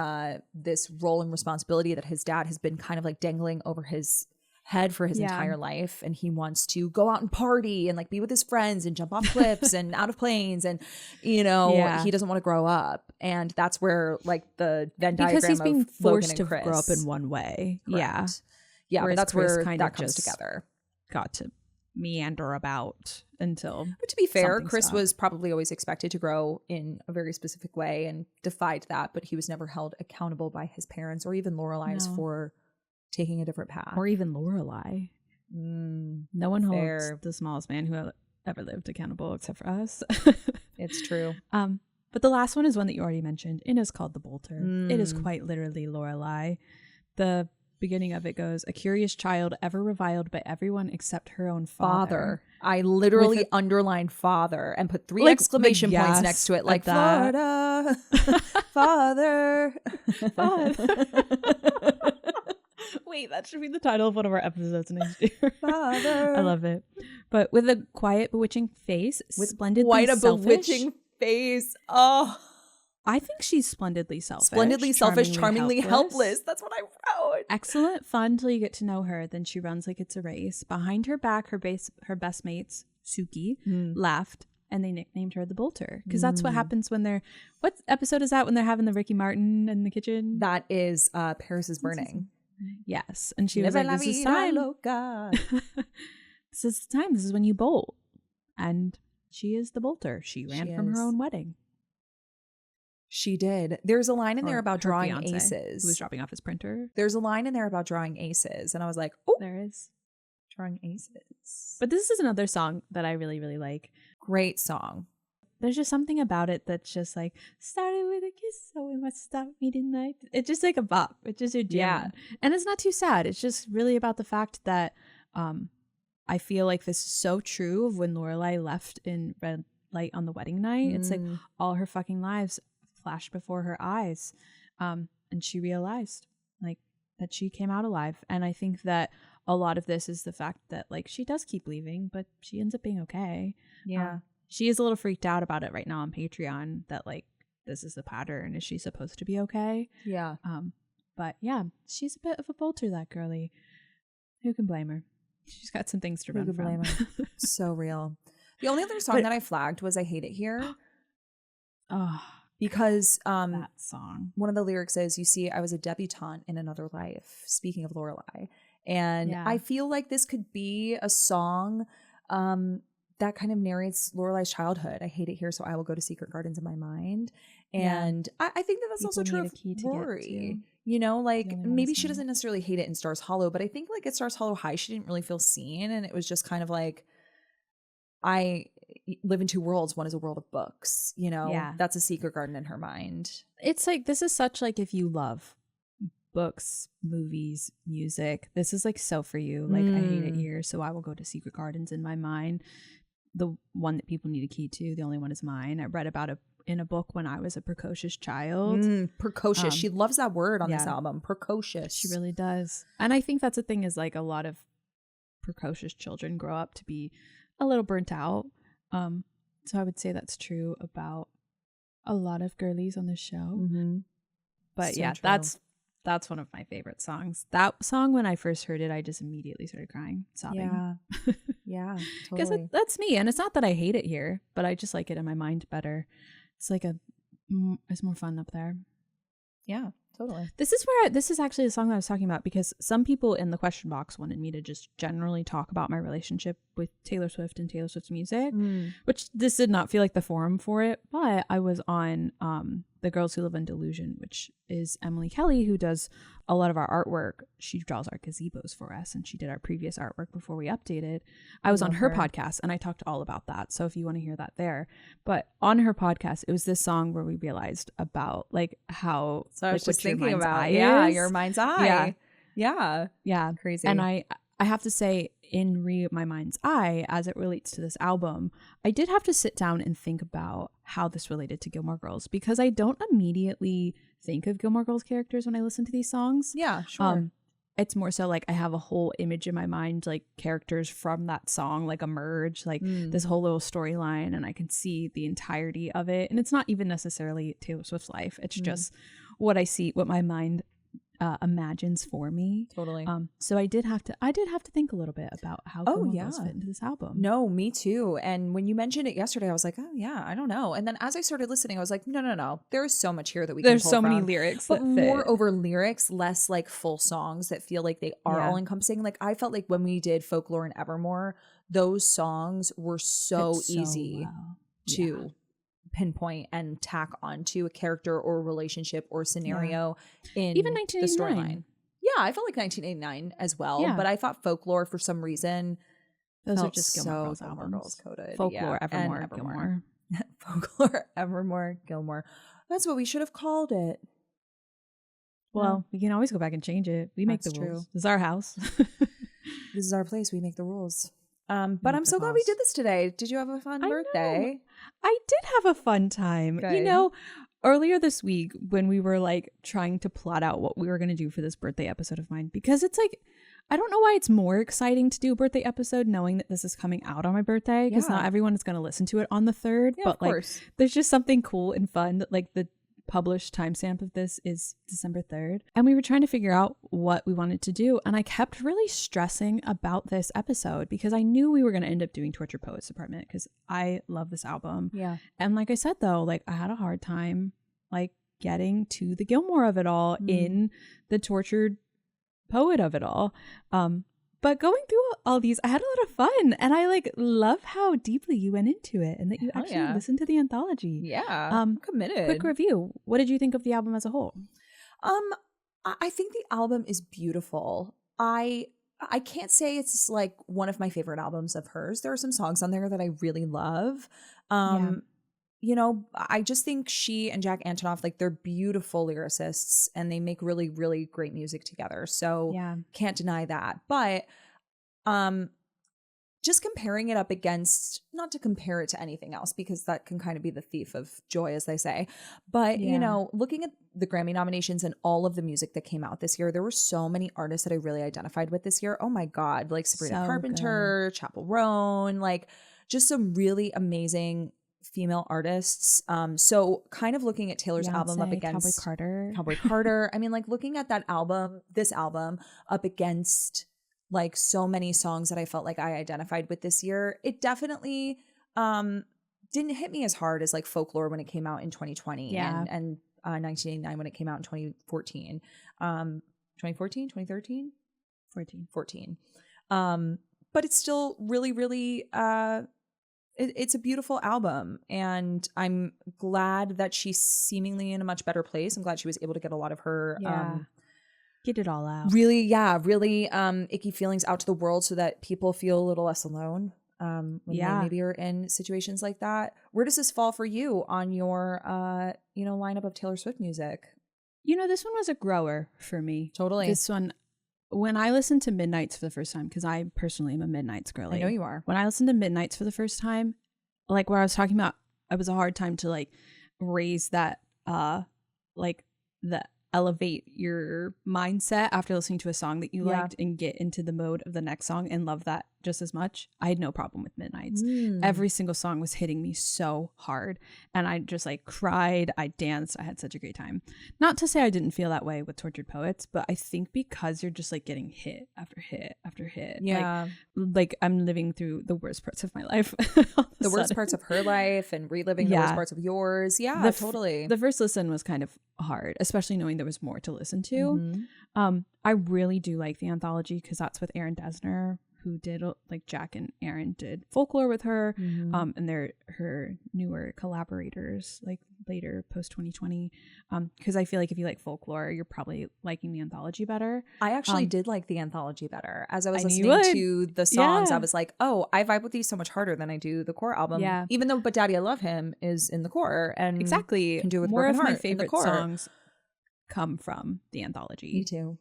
this role and responsibility that his dad has been kind of like dangling over his head for his Yeah. entire life. And he wants to go out and party and like be with his friends and jump off cliffs and out of planes, and, you know, Yeah. he doesn't want to grow up. And that's where, like, the Venn diagram Because he's being of Logan forced and to Chris, grow up in one way. Yeah. Correct. Yeah, but Whereas that's Chris where kind that of comes just together. got to meander about until But to be fair, something Chris stopped. was probably always expected to grow in a very specific way and defied that, but he was never held accountable by his parents or even Lorelai's No. for taking a different path. or even Lorelai. No one fair. holds the smallest man who ever lived accountable except for us. It's true. But the last one is one that you already mentioned. It is called The Bolter. It is Mm. quite literally Lorelai. The beginning of it goes, a curious child ever reviled by everyone except her own father. I literally With underlined father and put 3 Like, exclamation the points yes next to it, at like, that. Florida, father. Wait, that should be the title of one of our episodes next year. Father. I love it. But with a quiet, bewitching face, With splendidly quite a selfish. bewitching face. Oh, I think she's splendidly selfish. splendidly selfish, charmingly helpless. That's what I wrote. Excellent fun till you get to know her. Then she runs like it's a race. Behind her back, her best mates, Suki, laughed, and they nicknamed her the Bolter. Because that's what happens when they're... What episode is that when they're having the Ricky Martin in the kitchen? That is Paris is Burning. Yes. And she was Live like, la this is vida time. loca. This is the time. This is when you bolt. And she is the Bolter. She ran from her own wedding. She did. There's a line in there Or about her drawing fiancé, aces. who was dropping off his printer. There's a line in there about drawing aces. And I was like, oh, There is. drawing aces. But this is another song that I really, really like. Great song. There's just something about it that's just like, started with a kiss, so we must stop meeting night. It's just like a bop. It's just a jam. Yeah. And it's not too sad. It's just really about the fact that I feel like this is so true of when Lorelai left in red light on the wedding night. It's like all her fucking lives flashed before her eyes. And she realized like that she came out alive. And I think that a lot of this is the fact that like she does keep leaving, but she ends up being okay. Yeah. She is a little freaked out about it right now on Patreon that like this is the pattern. Is she supposed to be okay? Yeah. But yeah, she's a bit of a bolter, that girly. Who can blame her? She's got some things to Who run could from. blame her? So real. The only other song But- that I flagged was I Hate It Here. Oh, Because that song. one of the lyrics is, you see, I was a debutante in another life, speaking of Lorelai. And Yeah. I feel like this could be a song that kind of narrates Lorelai's childhood. I hate it here, so I will go to secret gardens in my mind. And I think that that's People also true need of a key to get Rory. to. You know, like The only one maybe is she mine. doesn't necessarily hate it in Stars Hollow, but I think like at Stars Hollow High, she didn't really feel seen. And it was just kind of like, I live in two worlds. One is a world of books, you know? Yeah. That's a secret garden in her mind. It's like, this is such like if you love books, movies, music, this is like so for you. Like I hate it here, so I will go to secret gardens in my mind. The one that people need a key to, the only one is mine. I read about it in a book when I was a precocious child. Precocious. She loves that word on this yeah. album. Precocious. She really does. And I think that's the thing is like a lot of precocious children grow up to be a little burnt out. So I would say that's true about a lot of girlies on this show. Mm-hmm. But So yeah, true. that's one of my favorite songs. That song, when I first heard it, I just immediately started crying, sobbing. Yeah. Yeah. Because Totally. that's me. And it's not that I hate it here, but I just like it in my mind better. It's like it's more fun up there. Yeah. Totally. This is actually the song that I was talking about because some people in the question box wanted me to just generally talk about my relationship with Taylor Swift and Taylor Swift's music, which this did not feel like the forum for it, but I was on the The Girls Who Live in Delusion, which is Emily Kelly, who does a lot of our artwork. She draws our gazebos for us, and she did our previous artwork before we updated. I was on her podcast, and I talked all about that. So if you want to hear that there. But on her podcast, it was this song where we realized about like how, so I was like, just thinking about, is. your mind's eye. Yeah. Crazy. And I have to say, in My Mind's Eye, as it relates to this album, I did have to sit down and think about how this related to Gilmore Girls, because I don't immediately think of Gilmore Girls characters when I listen to these songs. Yeah, sure. It's more so like I have a whole image in my mind, like characters from that song like emerge, like this whole little storyline, and I can see the entirety of it. And it's not even necessarily Taylor Swift's life. It's just what I see, what my mind imagines for me. Totally. So I did have to think a little bit about how Gilmore Girls fit into this album. No, me too. And when you mentioned it yesterday, I was like, oh yeah, I don't know. And then as I started listening, I was like, no. There's so much here that we There's can pull so from. many lyrics, but that fit. more over lyrics, less like full songs that feel like they are all encompassing. Like I felt like when we did Folklore and Evermore, those songs were so easy to pinpoint and tack onto a character or relationship or scenario in even the 1989 storyline. Yeah, I felt like 1989 as well. Yeah. But I thought Folklore, for some reason, those are felt just Gilmore Girls Gilmore albums. Girls coded. Folklore, Yeah. Evermore, And Gilmore. Folklore, Evermore, Gilmore. That's what we should have called it. Well, we can always go back and change it. We make the That's rules. true. This is our house. This is our place. We make the rules. But make I'm the so glad we calls. did this today. Did you have a fun birthday? I did have a fun time. Good. You know, earlier this week when we were like trying to plot out what we were going to do for this birthday episode of mine, because it's like, I don't know why it's more exciting to do a birthday episode knowing that this is coming out on my birthday, because not everyone is going to listen to it on the 3rd. Yeah, but of like, course. there's just something cool and fun that like the published timestamp of this is December 3rd. And we were trying to figure out what we wanted to do. And I kept really stressing about this episode because I knew we were going to end up doing Tortured Poets Department because I love this album. Yeah. And like I said, though, like I had a hard time like getting to the Gilmore of it all in the Tortured Poet of it all. But going through all these, I had a lot of fun, and I like love how deeply you went into it and that you actually listened to the anthology. Yeah. I'm committed. Quick review. What did you think of the album as a whole? I think the album is beautiful. I can't say it's like one of my favorite albums of hers. There are some songs on there that I really love. You know, I just think she and Jack Antonoff, like they're beautiful lyricists and they make really, really great music together. So can't deny that. But just comparing it up against, not to compare it to anything else because that can kind of be the thief of joy, as they say. But, you know, looking at the Grammy nominations and all of the music that came out this year, there were so many artists that I really identified with this year. Oh my God, like Sabrina Carpenter, Chappell Roan, like just some really amazing female artists. So kind of looking at Taylor's album up against Cowboy Carter. I mean, like looking at that album, this album up against like so many songs that I felt like I identified with this year, it definitely didn't hit me as hard as like Folklore when it came out in 2020 and 1989 when it came out in 2014. 2014, 2013? 14. But it's still really, really it's a beautiful album, and I'm glad that she's seemingly in a much better place. I'm glad she was able to get a lot of her get it all out. Really icky feelings out to the world so that people feel a little less alone when they maybe are in situations like that. Where does this fall for you on your lineup of Taylor Swift music? You know, this one was a grower for me. Totally. This one, when I listened to Midnights for the first time, because I personally am a Midnights girly. I know you are. When I listened to Midnights for the first time, like where I was talking about, it was a hard time to like raise that, like the elevate your mindset after listening to a song that you liked and get into the mode of the next song and love that just as much. I had no problem with Midnights. Every single song was hitting me so hard, and I just like cried, I danced, I had such a great time. Not to say I didn't feel that way with Tortured Poets, but I think because you're just like getting hit after hit after hit. Like I'm living through the worst parts of my life. The worst parts of her life and reliving the worst parts of yours. Yeah, totally. The first listen was kind of hard, especially knowing there was more to listen to. I really do like the anthology because that's with Aaron Dessner, who did like Jack and Aaron did Folklore with her, and they're her newer collaborators like later post 2020. Because I feel like if you like Folklore, you're probably liking the anthology better. I actually did like the anthology better. As I was I knew you listening would. to the songs, Yeah. I was like, oh, I vibe with these so much harder than I do the core album. Yeah. Even though But Daddy I Love Him is in the core and Exactly. can do it with more Broken of my Heart in the favorite core. songs come from the anthology. Me too.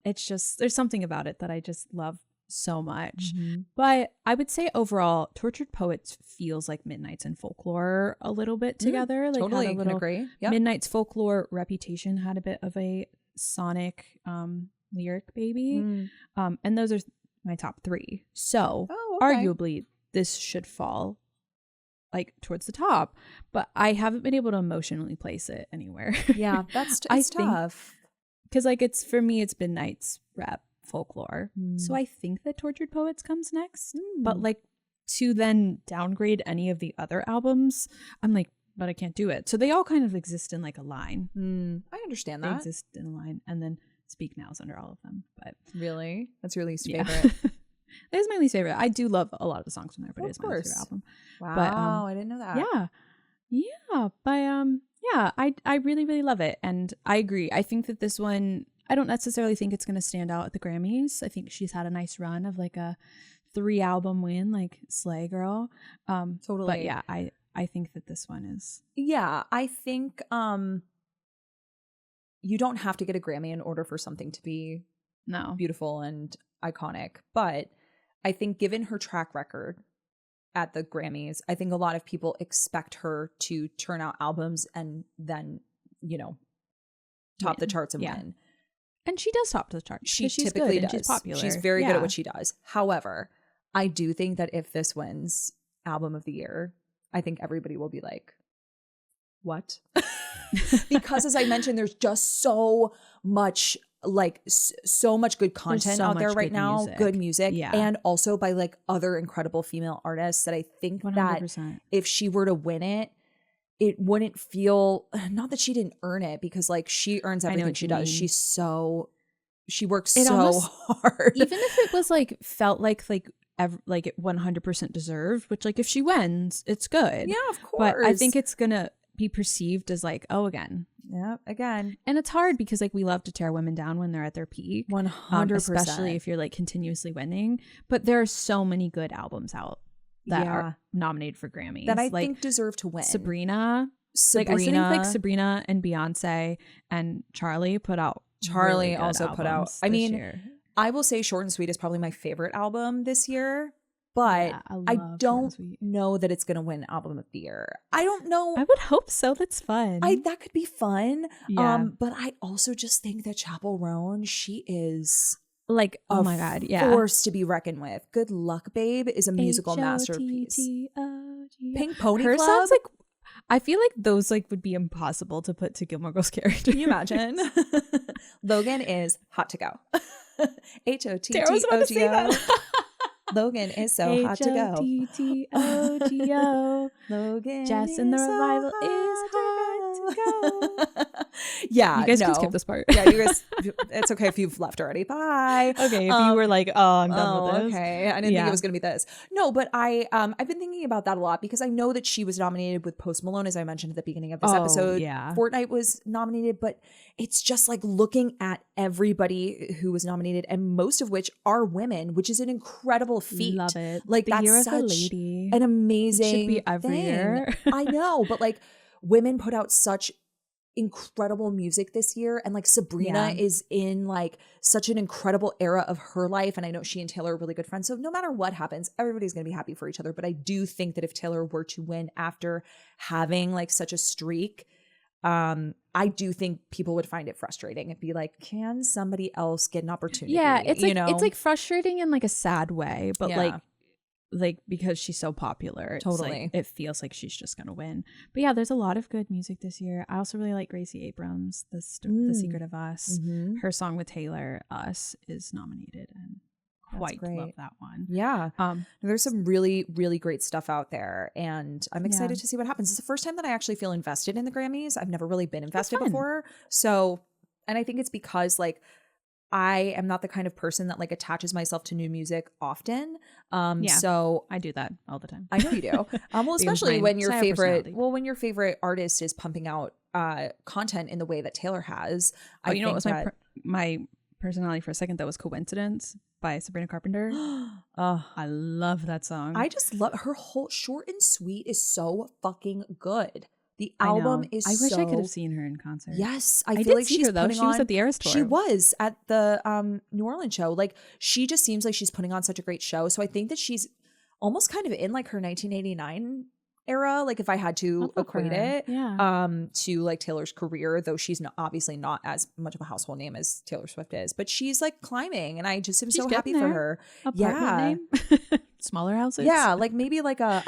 It's just there's something about it that I just love so much. Mm-hmm. But I would say overall, Tortured Poets feels like Midnight's and Folklore a little bit together. Like Totally had a can little agree. Yep. Midnight's Folklore reputation had a bit of a sonic lyric baby. And those are my top 3. So arguably this should fall like towards the top, but I haven't been able to emotionally place it anywhere. Yeah, that's I it's think- tough. Because like it's for me, it's Midnight's rap Folklore. So I think that Tortured Poets comes next. But like to then downgrade any of the other albums, I'm like, but I can't do it. So they all kind of exist in like a line. I understand They that. exist in a line, and then Speak Now is under all of them. But Really? That's your least yeah. favorite. It is my least favorite. I do love a lot of the songs from there, but Of it is my least course. favorite album. Wow, I didn't know that. Yeah. But yeah, I really, really love it. And I agree. I think that this one, I don't necessarily think it's gonna stand out at the Grammys. I think she's had a nice run of like a 3 album win, like Slay Girl. Totally. But yeah, I think that this one is Yeah, I think you don't have to get a Grammy in order for something to be no. beautiful and iconic. But I think given her track record at the Grammys, I think a lot of people expect her to turn out albums and then, you know, top the Win. charts and Yeah. win. And she does top the charts. She 'cause she's typically good and does. she's popular. She's very good Yeah. at what she does. However, I do think that if this wins Album of the Year, I think everybody will be like, what? Because as I mentioned, there's just so much like so much good content so out there much right good now, music. good music, Yeah. and also by like other incredible female artists that I think 100%. that if she were to win it, it wouldn't feel, not that she didn't earn it, because like she earns I know everything what she you does. mean. She works It so almost- hard. Even if it was like felt like it 100% deserved, which like if she wins, it's good. Yeah, of course. But I think it's gonna be perceived as like, oh, again. yeah, again, And it's hard because like we love to tear women down when they're at their peak, 100%. especially if you're like continuously winning. But there are so many good albums out that are nominated for Grammys that I like think deserve to win. Sabrina. Like I think like Sabrina and Beyonce and Charlie put out. Charlie really good also put out. albums I this mean, year. I will say Short and Sweet is probably my favorite album this year, but Yeah, I I love Short and don't Sweet. know that it's going to win Album of the Year. I don't know. I would hope so. That's fun. That could be fun. Yeah. But I also just think that Chappell Roan, she is like, oh a my God, yeah. force to be reckoned with. Good Luck Babe is a musical masterpiece. H-O-T-T-O-G. Pink Pony Her Club. songs, like, I feel like those like would be impossible to put to Gilmore Girls characters. Can you imagine? Logan is hot to go. Tara was about to say H-O-T-T-O-G-O. that. Logan is so hot to go. H-O-T-T-O-G-O. Logan Jess and the is so Revival hot is hot to go. Yeah, You guys no. can skip this part. Yeah, you guys. It's okay if you've left already. Bye. Okay, if you were like, oh, I'm done with this. Okay, I didn't think Yeah. it was gonna be this. No, but I've been thinking about that a lot because I know that she was nominated with Post Malone, as I mentioned at the beginning of this Oh, episode. yeah. Fortnite was nominated, but it's just like looking at everybody who was nominated, and most of which are women, which is an incredible feat. Love it. Like The that's Year of such the Lady. an amazing. be every thing. year. I know, but like women put out such incredible music this year, and like Sabrina Yeah. is in like such an incredible era of her life, and I know she and Taylor are really good friends, so no matter what happens, everybody's gonna be happy for each other. But I do think that if Taylor were to win after having like such a streak, I do think people would find it frustrating and be like, can somebody else get an opportunity? Yeah, it's like you know? it's like frustrating in like a sad way, but Yeah. like because she's so popular, it's Totally. like, it feels like she's just gonna win. But yeah, there's a lot of good music this year. I also really like Gracie Abrams, The Secret of Us. Mhm. Her song with Taylor, Us, is nominated, and quite love great. that one. Yeah. There's some really, really great stuff out there, and I'm excited Yeah. to see what happens. It's the first time that I actually feel invested in the Grammys. I've never really been invested fun. before. So, and I think it's because like I am not the kind of person that like attaches myself to new music often. Yeah. So I do that all the time. I know you do. Well, especially my when your style favorite, personality. when your favorite artist is pumping out content in the way that Taylor has. Oh, you know what was that, my personality for a second? That was Coincidence by Sabrina Carpenter. I love that song. I just love her whole Short and Sweet is so fucking good. The I album know. is I wish I could so- have seen her in concert. Yes, I I feel did like see she's her though. putting She was on- at the Eras tour. She was at the New Orleans show. Like she just seems like she's putting on such a great show. So I think that she's almost kind of in like her 1989 era. Like if I had to I'll vote for equate her. it, Yeah. to like Taylor's career, though she's not, obviously not as much of a household name as Taylor Swift is, but she's like climbing, and I just am She's so getting happy for there. her. Apartment name. Smaller houses. Yeah, like maybe like a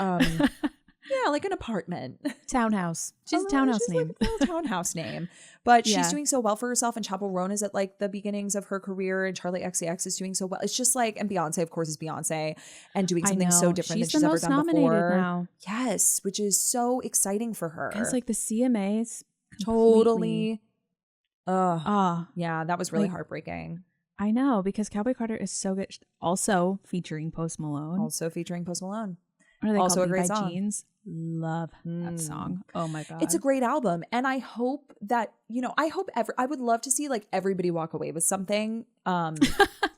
yeah, like an apartment. Townhouse. She's a little- townhouse she's name. like a little townhouse name. But Yeah. she's doing so well for herself, and Chappell Roan is at like the beginnings of her career, and Charlie XCX is doing so well. It's just like, and Beyonce, of course, is Beyonce, and doing I something so know. different She's than she's the ever most done nominated before. now. Yes, which is so exciting for her. Because like the CMAs. Totally. Ugh. Ah, Yeah, that was really like- heartbreaking. I know, because Cowboy Carter is so good. Also featuring Post Malone. Also featuring Post Malone. What are they also called? a great Levi song. Jeans. Love Mm. that song. Oh my god. It's a great album, and I hope that, you know, I would love to see like everybody walk away with something.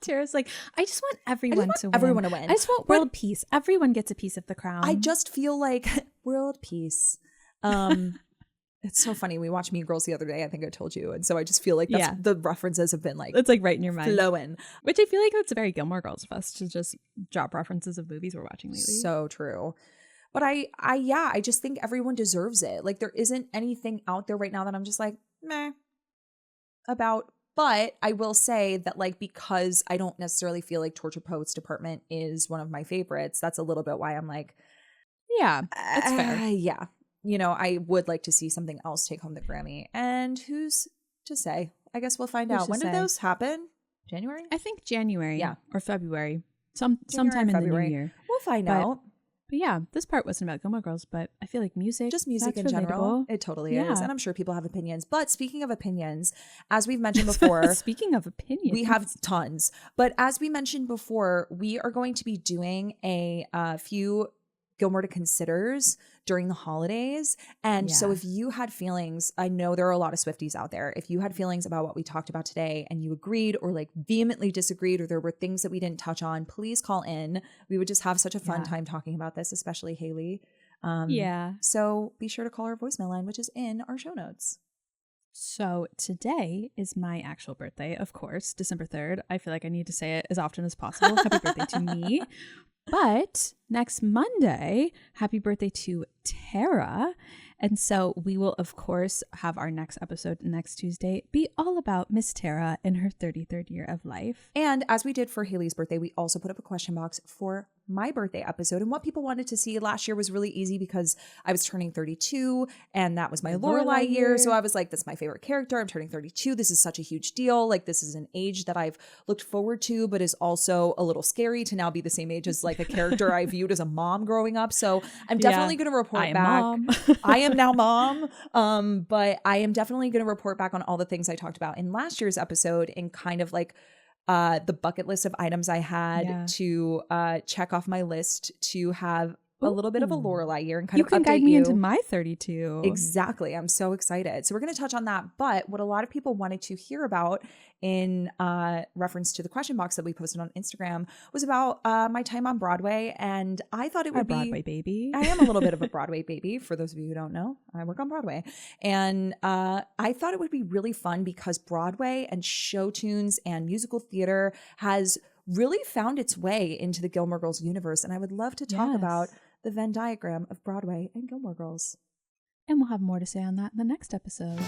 Tara's like, I just want everyone to win. everyone to win. I just want But- world peace. Everyone gets a piece of the crown. I just feel like world peace. It's so funny. We watched Mean Girls the other day. I think I told you, and so I just feel like Yeah. the references have been like it's like right in your mind. flowing. Which I feel like that's very Gilmore Girls of us to just drop references of movies we're watching lately. So true. But I just think everyone deserves it. Like there isn't anything out there right now that I'm just like meh about. But I will say that like because I don't necessarily feel like Torture Poets Department is one of my favorites, that's a little bit why I'm like, Yeah, that's fair. Yeah. You know, I would like to see something else take home the Grammy. And who's to say? I guess we'll find Who's out. to When did say? those happen? January? I think January Yeah. or February. January, Sometime in February. the new year. We'll find But out. But yeah, this part wasn't about Gilmore Girls, but I feel like music. Just music that's in general. relatable. It totally Yeah. is. And I'm sure people have opinions. But speaking of opinions, as we've mentioned before, Speaking of opinions, we have tons. But as we mentioned before, we are going to be doing a few Gilmore to Considers during the holidays. And so Yeah. if you had feelings, I know there are a lot of Swifties out there. If you had feelings about what we talked about today and you agreed or like vehemently disagreed, or there were things that we didn't touch on, please call in. We would just have such a fun Yeah. time talking about this, especially Haley. Yeah. So be sure to call our voicemail line, which is in our show notes. So today is my actual birthday, of course, December 3rd. I feel like I need to say it as often as possible. Happy birthday to me. But next Monday, happy birthday to Tara. And so we will, of course, have our next episode next Tuesday be all about Miss Tara in her 33rd year of life. And as we did for Haley's birthday, we also put up a question box for my birthday episode. And what people wanted to see last year was really easy because I was turning 32 and that was my Lorelai year. So I was like, that's my favorite character. I'm turning 32. This is such a huge deal. Like this is an age that I've looked forward to, but is also a little scary to now be the same age as like a character I viewed as a mom growing up. So I'm definitely going to report I am back. mom. I am now mom. But I am definitely going to report back on all the things I talked about in last year's episode and kind of like the bucket list of items I had to check off my list to have a little bit of a Ooh. Lorelai year and kind You of can update guide me you. into my 32. Exactly. I'm so excited. So we're going to touch on that. But what a lot of people wanted to hear about in reference to the question box that we posted on Instagram was about my time on Broadway. And I thought it A would be Broadway baby. I am a little bit of a Broadway baby. For those of you who don't know, I work on Broadway. And I thought it would be really fun because Broadway and show tunes and musical theater has really found its way into the Gilmore Girls universe. And I would love to talk Yes. about the Venn diagram of Broadway and Gilmore Girls. And we'll have more to say on that in the next episode.